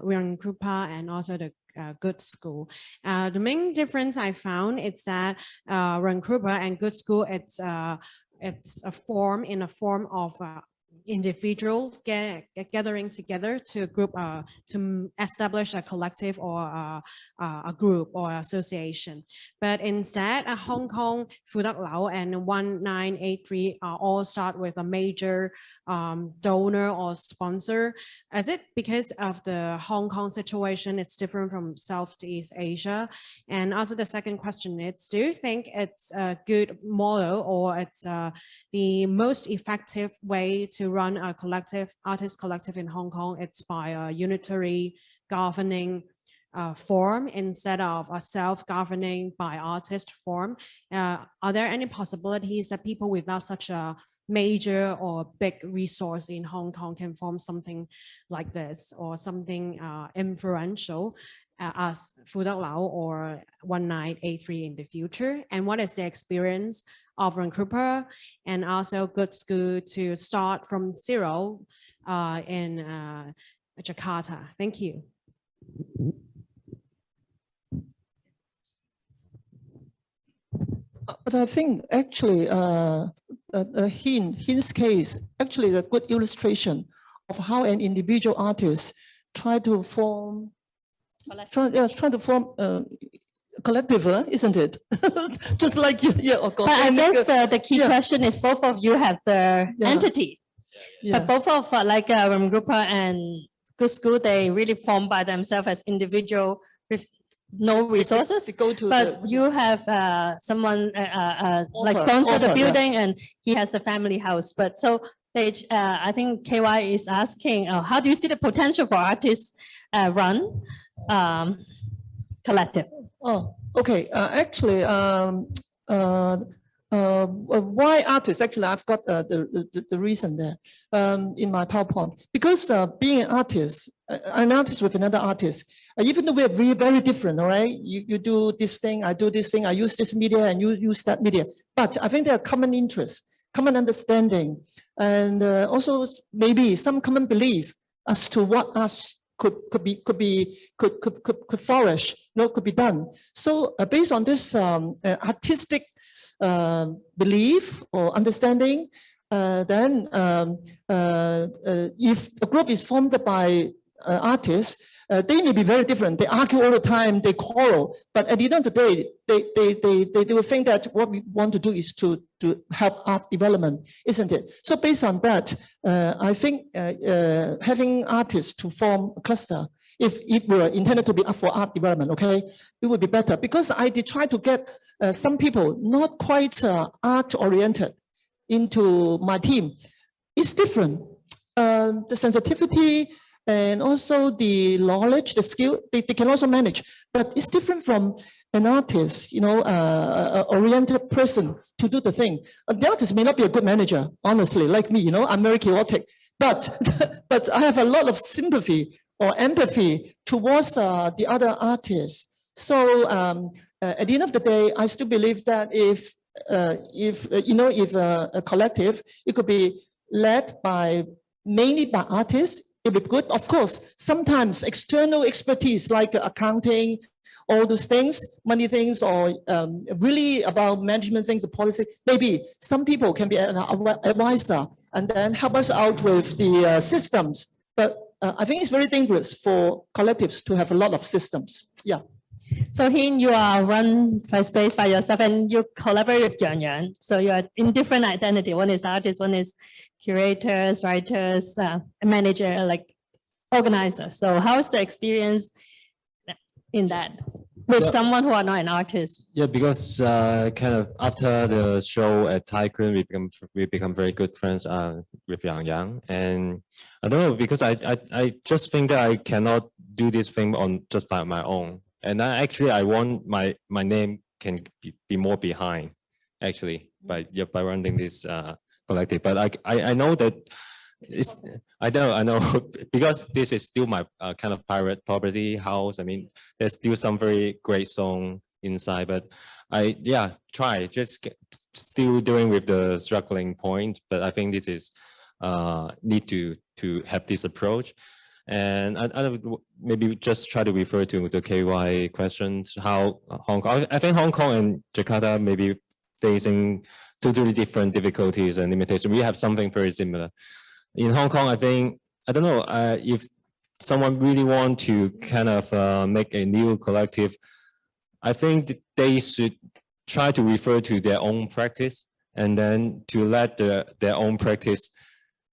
ruangrupa and also the Gudskul. The main difference I found is that ruangrupa and Gudskul, it's a form of individuals gathering together to group to establish a collective or a group or association. But instead, Hong Kong, Foo Tak Lau, and 1983 all start with a major donor or sponsor. Is it because of the Hong Kong situation? It's different from Southeast Asia. And also the second question is, do you think it's a good model, or it's the most effective way to run a collective, artist collective in Hong Kong, it's by a unitary governing form instead of a self-governing by artist form. Are there any possibilities that people without such a major or big resource in Hong Kong can form something like this, or something influential as Foo Tak or One Night A3 in the future? And what is the experience of ruangrupa and also Gudskul to start from zero in Jakarta? Thank you. But I think actually Hein's case actually is a good illustration of how an individual artist try to form collective, isn't it? Just like you, yeah. But I guess the key question is both of you have the entity, but both of like ruangrupa and Gudskul, they really form by themselves as individual with no resources. But you have someone like sponsor the building, and he has a family house. But so they, I think KY is asking, how do you see the potential for artists run collective? Oh, okay. Actually, why artists? Actually, I've got the reason there in my PowerPoint. Because being an artist with another artist, even though we are very different, all right? You do this thing, I do this thing, I use this media, and you use that media. But I think there are common interests, common understanding, and also maybe some common belief as to what us could flourish, could be done. So based on this artistic belief or understanding, then if a group is formed by artists, they may be very different. They argue all the time, they quarrel, but at the end of the day, they will think that what we want to do is to help art development, isn't it? So based on that, I think having artists to form a cluster, if it were intended to be for art development, okay, it would be better. Because I did try to get some people not quite art-oriented into my team. It's different. The sensitivity and also the knowledge, the skill, they can also manage. But it's different from an artist, oriented person to do the thing. The artist may not be a good manager, honestly, like me, I'm very chaotic. But, but I have a lot of sympathy or empathy towards the other artists. So at the end of the day, I still believe that if a collective, it could be led mainly by artists, it would be good. Of course, sometimes external expertise like accounting, all those things, money things, or really about management things, the policy, maybe some people can be an advisor and then help us out with the systems. But I think it's very dangerous for collectives to have a lot of systems. Yeah. So Hin, you are run first base by yourself and you collaborate with Yang. So you are in different identity. One is artist, one is curators, writers, manager, like organizer. So how's the experience in that with someone who are not an artist? Yeah, because kind of after the show at Tycoon, we become very good friends with Yang. And I don't know, because I just think that I cannot do this thing just by my own. And I want my name can be more behind, actually, by running this collective. But I know that I know because this is still my kind of private property house. I mean, there's still some very great song inside, but still dealing with the struggling point. But I think this is need to have this approach. And I maybe just try to refer to the KY questions, how Hong Kong, I think Hong Kong and Jakarta may be facing totally different difficulties and limitations. We have something very similar. In Hong Kong, I think, I don't know, if someone really want to kind of make a new collective, I think they should try to refer to their own practice and then to let their own practice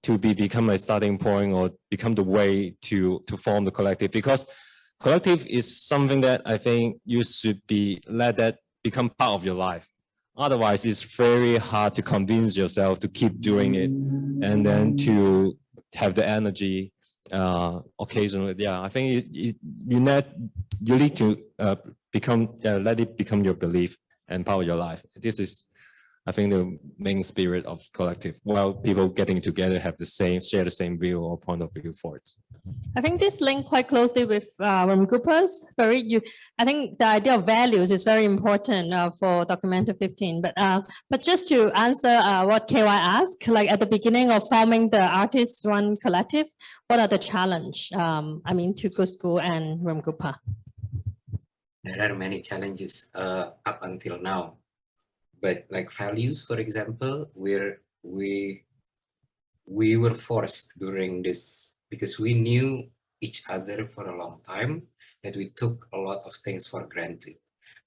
to become a starting point or become the way to form the collective, because collective is something that I think you should let that become part of your life. Otherwise, it's very hard to convince yourself to keep doing it. and then to have the energy occasionally. Yeah, I think you need to let it become your belief and power your life. This is, I think, the main spirit of collective, while people getting together share the same view or point of view for it. I think this link quite closely with ruangrupas. I think the idea of values is very important for Documenta 15. But just to answer what KY asked, like at the beginning of forming the artists run collective, what are the challenge? To Gudskul and ruangrupa. There are many challenges up until now, but like values, for example, we were forced during this, because we knew each other for a long time, that we took a lot of things for granted.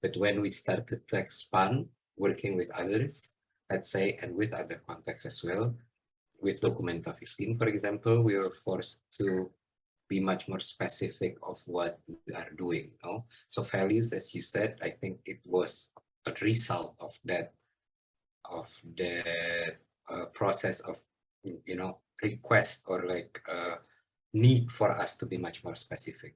But when we started to expand, working with others, let's say, and with other contexts as well, with Documenta 15, for example, we were forced to be much more specific of what we are doing. So values, as you said, I think it was a result of that process of request or like need for us to be much more specific.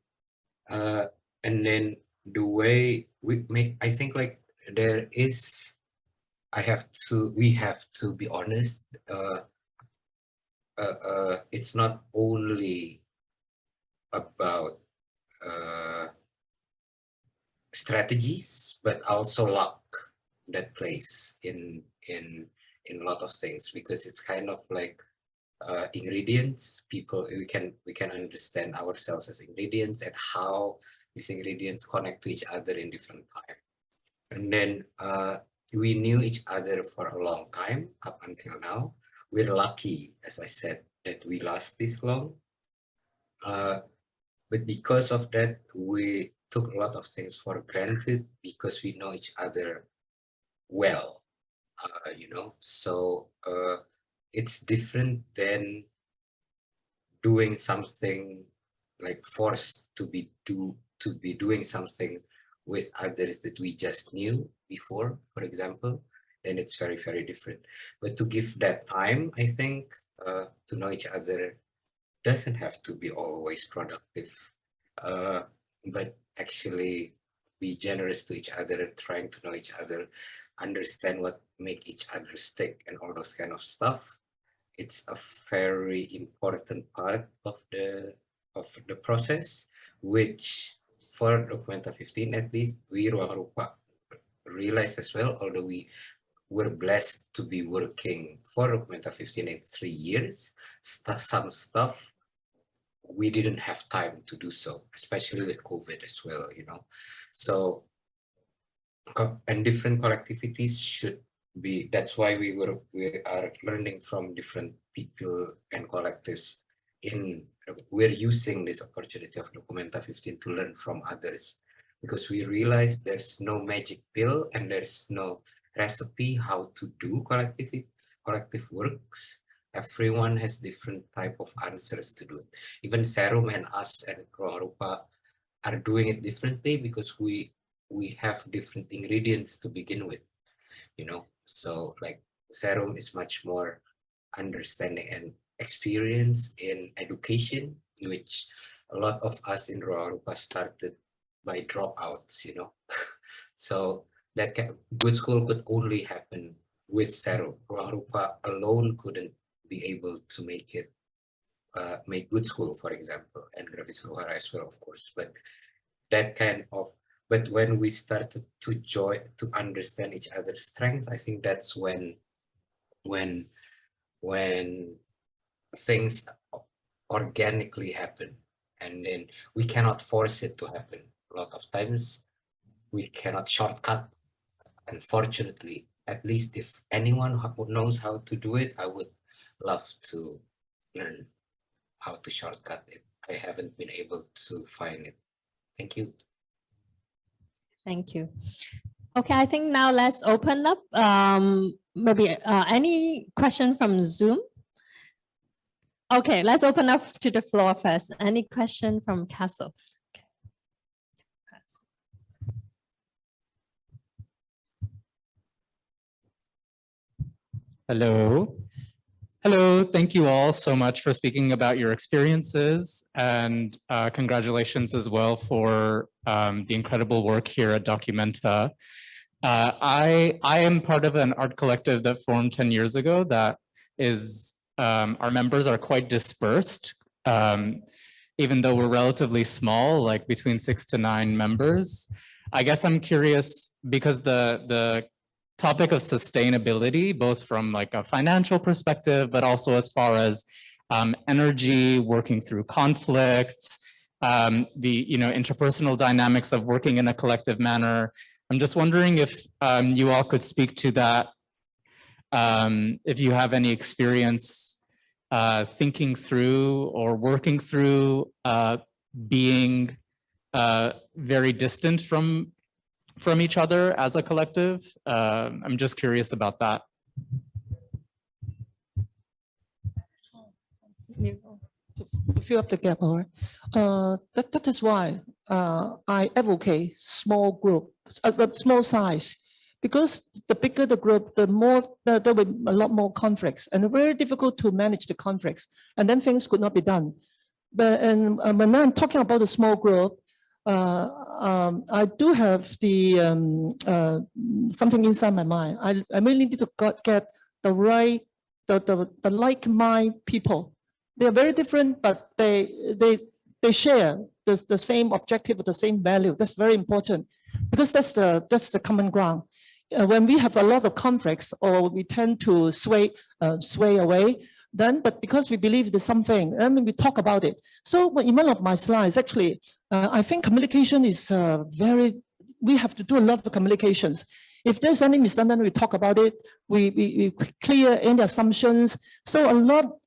And then the way we make, I think like we have to be honest. It's not only about strategies, but also luck that plays in a lot of things, because it's kind of like ingredients. We can understand ourselves as ingredients and how these ingredients connect to each other in different time. And then we knew each other for a long time up until now. We're lucky, as I said, that we last this long. But because of that, we took a lot of things for granted because we know each other well, So it's different than doing something like forced to be doing something with others that we just knew before, for example. Then it's very, very different. But to give that time, I think, to know each other doesn't have to be always productive, but actually be generous to each other, trying to know each other, understand what make each other tick and all those kind of stuff. It's a very important part of the process, which for Documenta 15 at least, we ruangrupa realized as well, although we were blessed to be working for Documenta 15 in 3 years, some stuff we didn't have time to do so, especially with COVID as well, So, and different collectivities should be, that's why we are learning from different people and collectives. We're using this opportunity of Documenta 15 to learn from others, because we realize there's no magic pill and there's no recipe how to do collective works. Everyone has different type of answers to do it. Even Serum and us and ruangrupa are doing it differently because we have different ingredients to begin with, So like Serum is much more understanding and experience in education, which a lot of us in ruangrupa started by dropouts, So that Gudskul could only happen with Serum. Ruangrupa alone couldn't be able to make it, make Gudskul, for example, and Grafis Ruhara as well, of course. But that kind of, but when we started to understand each other's strengths, I think that's when things organically happen, and then we cannot force it to happen. A lot of times we cannot shortcut, unfortunately. At least if anyone knows how to do it, I would love to learn how to shortcut it. I haven't been able to find it. Thank you. Thank you. Okay, I think now let's open up. Maybe any question from Zoom? Okay, let's open up to the floor first. Any question from Castle? Okay. Hello. Hello, thank you all so much for speaking about your experiences, and congratulations as well for the incredible work here at Documenta. I am part of an art collective that formed 10 years ago that is, our members are quite dispersed, even though we're relatively small, like between 6 to 9 members. I guess I'm curious because the topic of sustainability, both from like a financial perspective, but also as far as energy, working through conflict, the interpersonal dynamics of working in a collective manner. I'm just wondering if you all could speak to that, if you have any experience thinking through or working through being very distant from each other as a collective. I'm just curious about that. To fill up the gap, all right. That is why I advocate small group, small size, because the bigger the group, the more there will be a lot more conflicts, and very difficult to manage the conflicts, and then things could not be done. But when I'm talking about the small group, I do have the something inside my mind. I really need to get the right, the like-minded people. They are very different, but they share the same objective, the same value. That's very important, because that's the common ground. When we have a lot of conflicts, or we tend to sway away, then, but because we believe there's something, then we talk about it. So in one of my slides, actually, I think communication is we have to do a lot of communications. If there's any misunderstanding, we talk about it, we clear any assumptions. So a lot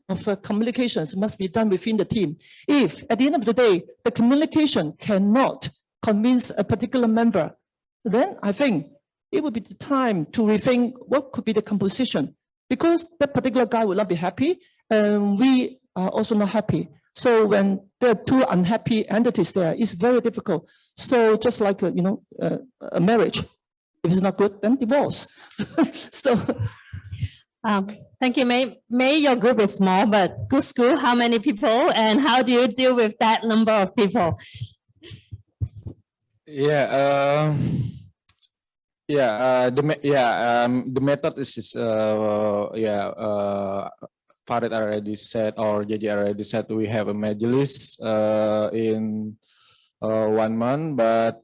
of communications must be done within the team. If at the end of the day, the communication cannot convince a particular member, then I think it would be the time to rethink what could be the composition, because that particular guy will not be happy, and we are also not happy. So when there are two unhappy entities there, it's very difficult. So just like a marriage, if it's not good, then divorce. So. Thank you, May. Your group is small, but Gudskul, how many people, and how do you deal with that number of people? Yeah. The method is Farid already said, or JJ already said, we have a majlis in 1 month, but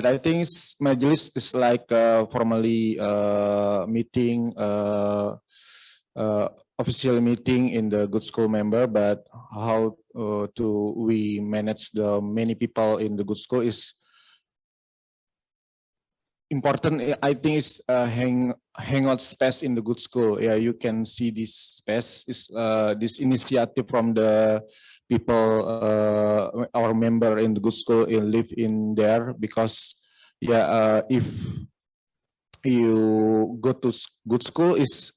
I think majlis is like formally meeting, official meeting in the Gudskul member, but how we manage the many people in the Gudskul is important. I think is hangout space in the Gudskul. Yeah, you can see this space is this initiative from the people, our member in the Gudskul live in there, because if you go to Gudskul it's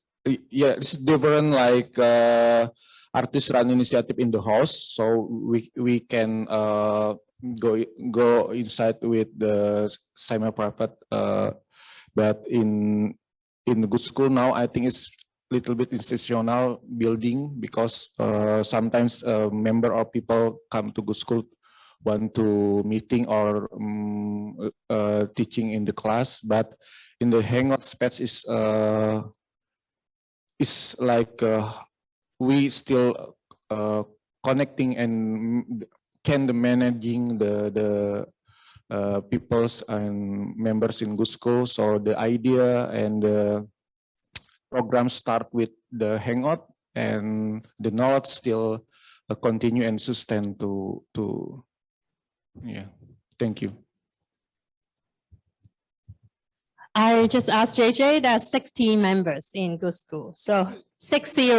different, like artist run initiative in the house, so we can go inside with the semi-private, but in Gudskul now I think it's little bit institutional building, because sometimes a member or people come to Gudskul want to meeting or teaching in the class, but in the hangout space is like we still connecting and can the managing the peoples and members in Gudskul. So the idea and the program start with the hangout, and the knowledge still continue and sustain to thank you. I just asked JJ, there's 60 members in Gudskul, so 60,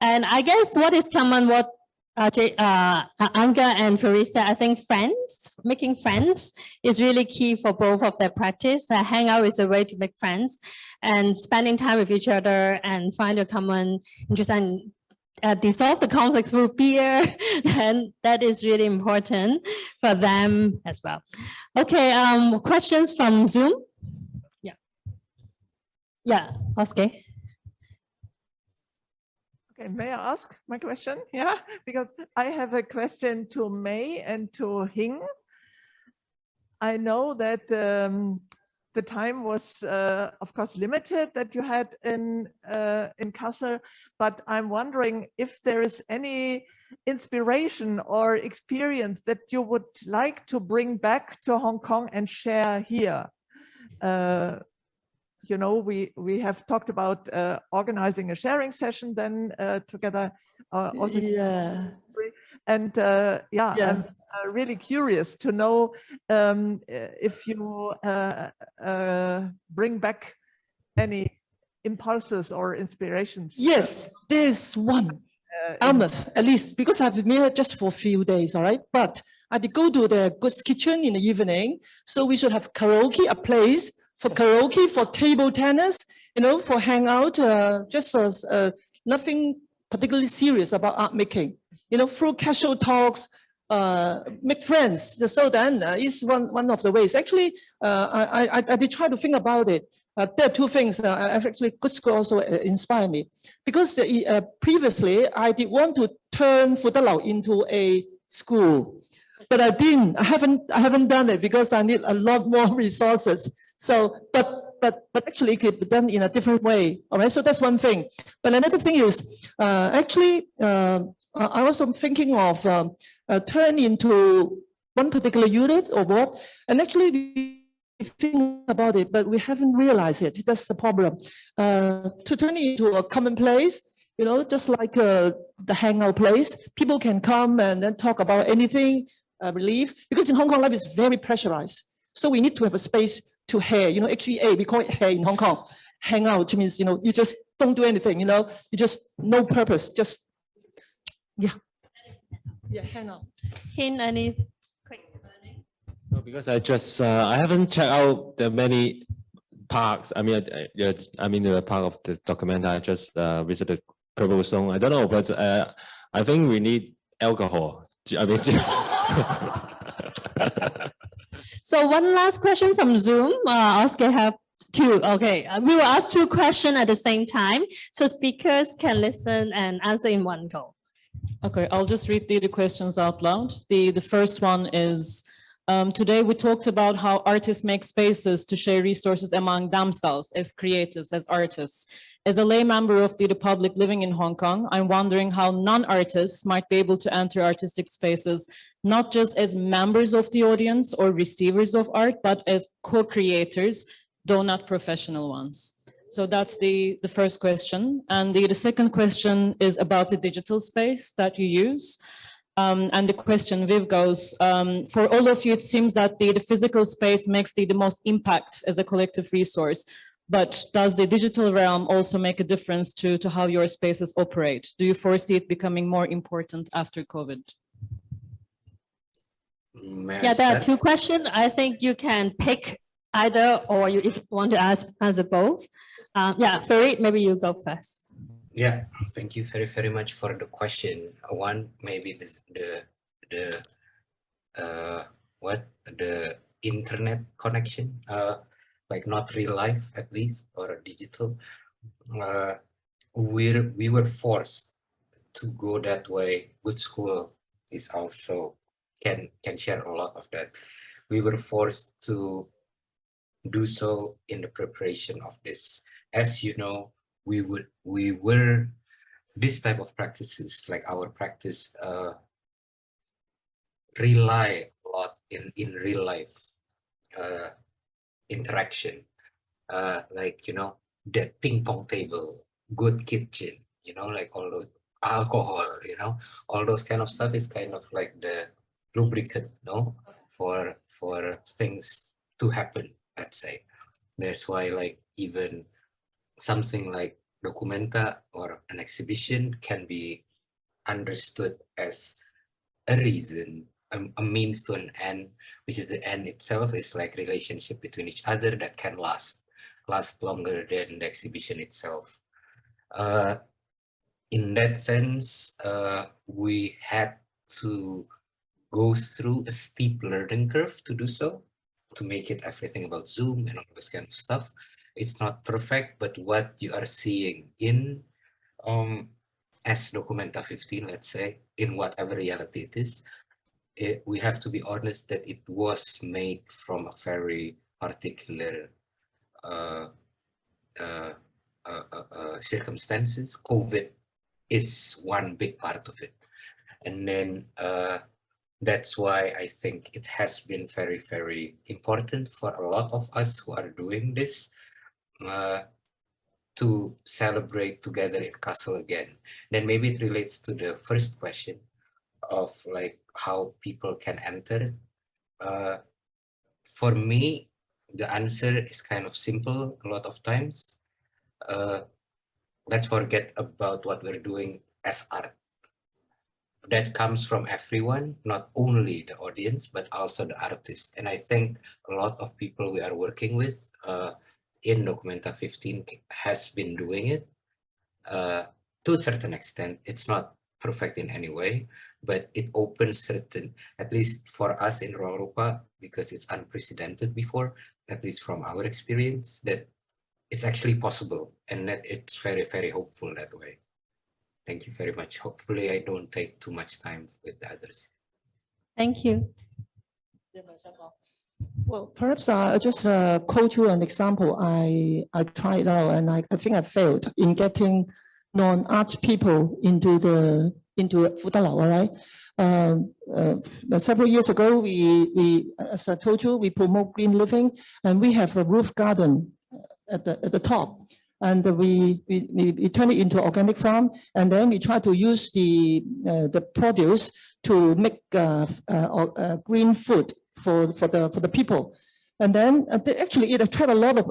and I guess what is common, what Anga and Farisa, I think making friends is really key for both of their practice. Hangout is a way to make friends, and spending time with each other and find a common interest and dissolve the conflicts through beer, and that is really important for them as well. Okay, questions from Zoom? Yeah, Oscar. Okay, may I ask my question? Yeah, because I have a question to May and to Hing. I know that the time was, of course, limited that you had in Kassel, but I'm wondering if there is any inspiration or experience that you would like to bring back to Hong Kong and share here. You know, we have talked about organizing a sharing session then together. Also, Yeah. and yeah, I'm really curious to know if you bring back any impulses or inspirations. Yes, there's one. Almouth, at least, because I've been here just for a few days, all right? But I did go to the Goods Kitchen in the evening, so we should have karaoke, a place for karaoke, for table tennis, you know, for hangout, just as nothing particularly serious about art making, you know, through casual talks, make friends. So then is one of the ways. Actually, I did try to think about it. There are two things. Actually, Gudskul also inspired me because previously I did want to turn Foo Tak Building into a school, but I didn't. I haven't done it because I need a lot more resources. So, but actually it could be done in a different way. All right. So that's one thing. But another thing is actually I also thinking of turn into one particular unit or what, and actually we think about it, but we haven't realized it. That's the problem. To turn it into a common place, you know, just like the hangout place, people can come and then talk about anything, relief, because in Hong Kong life is very pressurized. So we need to have a space to hair, you know, HVA, we call it hair in Hong Kong. Hang out means, you know, you just don't do anything, you know, you just no purpose, just, yeah. Yeah, hang on. Hint, any quick learning? No, because I haven't checked out the many parks. I mean, the park of the document. I just visited Purple Song. I don't know, but I think we need alcohol. I mean, So one last question from Zoom. Oscar have two. Okay, we will ask two questions at the same time, so speakers can listen and answer in one go. Okay, I'll just read the questions out loud. The first one is, today we talked about how artists make spaces to share resources among themselves as creatives, as artists. As a lay member of the public living in Hong Kong, I'm wondering how non-artists might be able to enter artistic spaces, not just as members of the audience or receivers of art, but as co-creators, though not professional ones. So that's the first question. And the second question is about the digital space that you use. And the question, Viv, goes, for all of you, it seems that the physical space makes the most impact as a collective resource. But does the digital realm also make a difference to how your spaces operate? Do you foresee it becoming more important after COVID? Yeah, there are two questions. I think you can pick either, or if you want to answer both. Yeah, Farid, maybe you go first. Yeah, thank you very, very much for the question. One, maybe this, the internet connection, like not real life at least, or digital. We were forced to go that way. Gudskul is also can share a lot of that. We were forced to do so in the preparation of this. As you know, we were this type of practices, like our practice, rely a lot in real life interaction, like, you know, that ping pong table, good kitchen, you know, like all those alcohol, you know, all those kind of stuff is kind of like the lubricant, no, for things to happen, let's say. That's why, like, even something like documenta or an exhibition can be understood as a reason, a means to an end, which is the end itself is like relationship between each other that can last longer than the exhibition itself. In that sense, we had to go through a steep learning curve to do so, to make it everything about Zoom and all this kind of stuff. It's not perfect, but what you are seeing in as Documenta 15, let's say, in whatever reality it is, we have to be honest that it was made from a very particular circumstances. COVID is one big part of it. And then that's why I think it has been very, very important for a lot of us who are doing this to celebrate together in Kassel again. Then maybe it relates to the first question of like how people can enter. For me, the answer is kind of simple a lot of times. Let's forget about what we're doing as art. That comes from everyone, not only the audience, but also the artist. And I think a lot of people we are working with in Documenta 15 has been doing it to a certain extent. It's not perfect in any way, but it opens certain, at least for us in ruangrupa, because it's unprecedented before, at least from our experience, that it's actually possible and that it's very, very hopeful that way. Thank you very much. Hopefully I don't take too much time with the others. Thank you. Well, perhaps I just quote you an example. I tried out and I think I failed in getting non-art people into Foo Tak, all right? Several years ago, we, as I told you, we promote green living, and we have a roof garden at the top. And we turn it into organic farm, and then we try to use the produce to make green food for the people. And then actually it attracted a lot of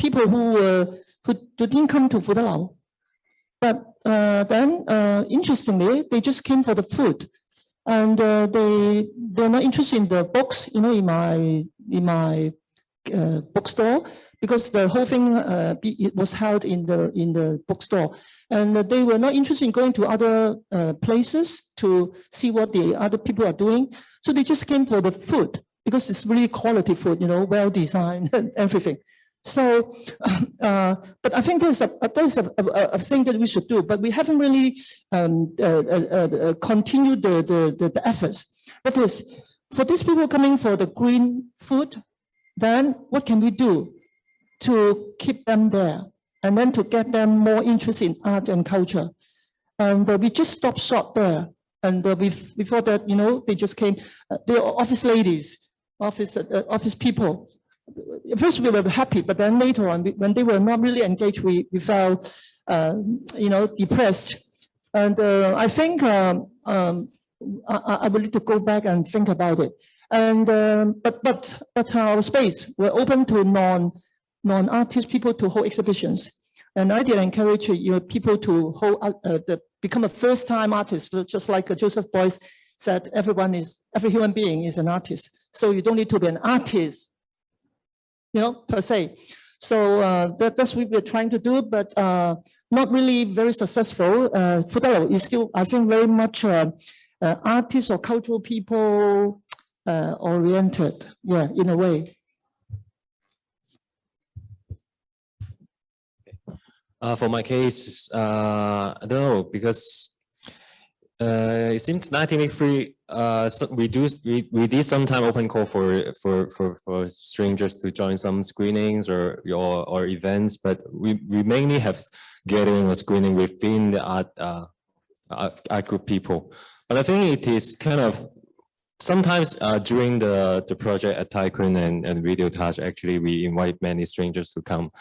people who didn't come to Foo Tak. But then interestingly, they just came for the food, and they're not interested in the books. You know, in my bookstore. Because the whole thing it was held in the bookstore, and they were not interested in going to other places to see what the other people are doing. So they just came for the food because it's really quality food, you know, well designed and everything. So, but I think there's a thing that we should do, but we haven't really continued the efforts. That is, for these people coming for the green food, then what can we do to keep them there, and then to get them more interested in art and culture? And we just stopped short there. And before that, you know, they just came, the office ladies, office people. At first we were happy, but then later on, when they were not really engaged, we felt, you know, depressed. And I think I will need to go back and think about it. And but our space, we're open to non-artist people to hold exhibitions, and I did encourage people to hold become a first-time artist, just like Joseph Beuys said. Every human being is an artist, so you don't need to be an artist, you know, per se. So that's what we're trying to do, but not really very successful. Foo Tak is still, I think, very much artists or cultural people oriented, yeah, in a way. For my case, I don't know, because it seems 1983 we did sometime open call for strangers to join some screenings or events, but we mainly have gathering or screening within the art group people. But I think it is kind of sometimes during the project at Tycoon and Video Touch, actually we invite many strangers to come.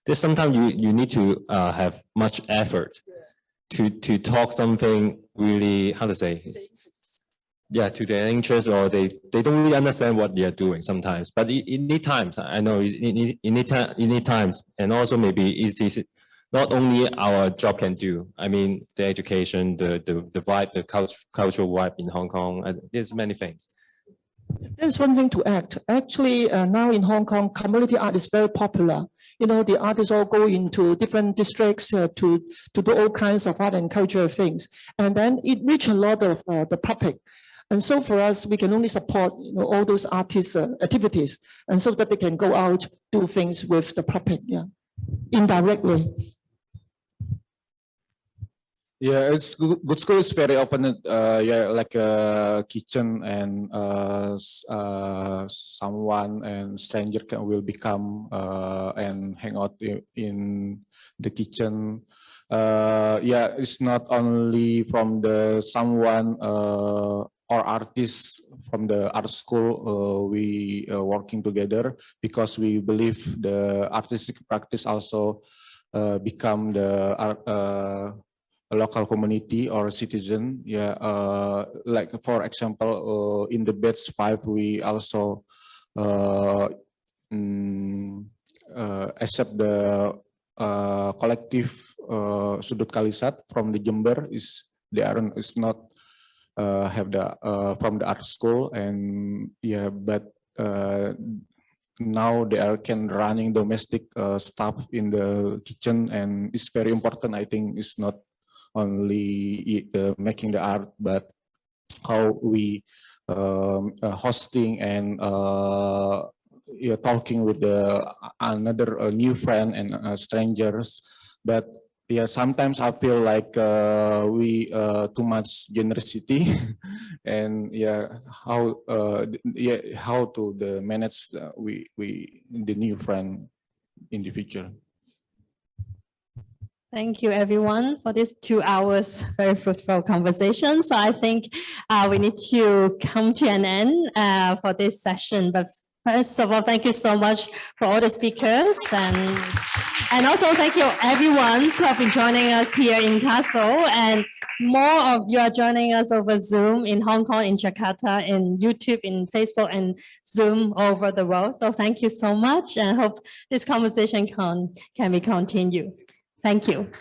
There's sometimes you need to have much effort to talk something really, how to say, yeah, to their interest, or they don't really understand what they are doing sometimes. But it need times. I know it need times, and also maybe it's not only our job can do. I mean, the education, the vibe, the cultural vibe in Hong Kong. There's many things. There's one thing to add. Actually, now in Hong Kong, community art is very popular. You know, the artists all go into different districts to do all kinds of art and cultural things. And then it reaches a lot of the public. And so for us, we can only support, you know, all those artists' activities, and so that they can go out, do things with the public, yeah, indirectly. Yeah, it's good school is very open. Yeah, like a kitchen, and someone and stranger will become and hang out in the kitchen. Yeah, it's not only from the someone or artists from the art school. We working together because we believe the artistic practice also become the a local community or citizen. Yeah, like for example, in the batch 5, we also accept the collective Sudut Kalisat from the Jember. Is not have the from the art school, and yeah, but now they are running domestic stuff in the kitchen, and it's very important. I think it's not only making the art, but how we hosting and talking with another new friend and strangers. But yeah, sometimes I feel like we too much generosity, and yeah, how to manage the new friend in the future. Thank you, everyone, for these 2 hours very fruitful conversation. So I think we need to come to an end for this session. But first of all, thank you so much for all the speakers, and also thank you everyone who have been joining us here in Kassel, and more of you are joining us over Zoom in Hong Kong, in Jakarta, in YouTube, in Facebook, and Zoom all over the world. So thank you so much, and I hope this conversation can be continued. Thank you.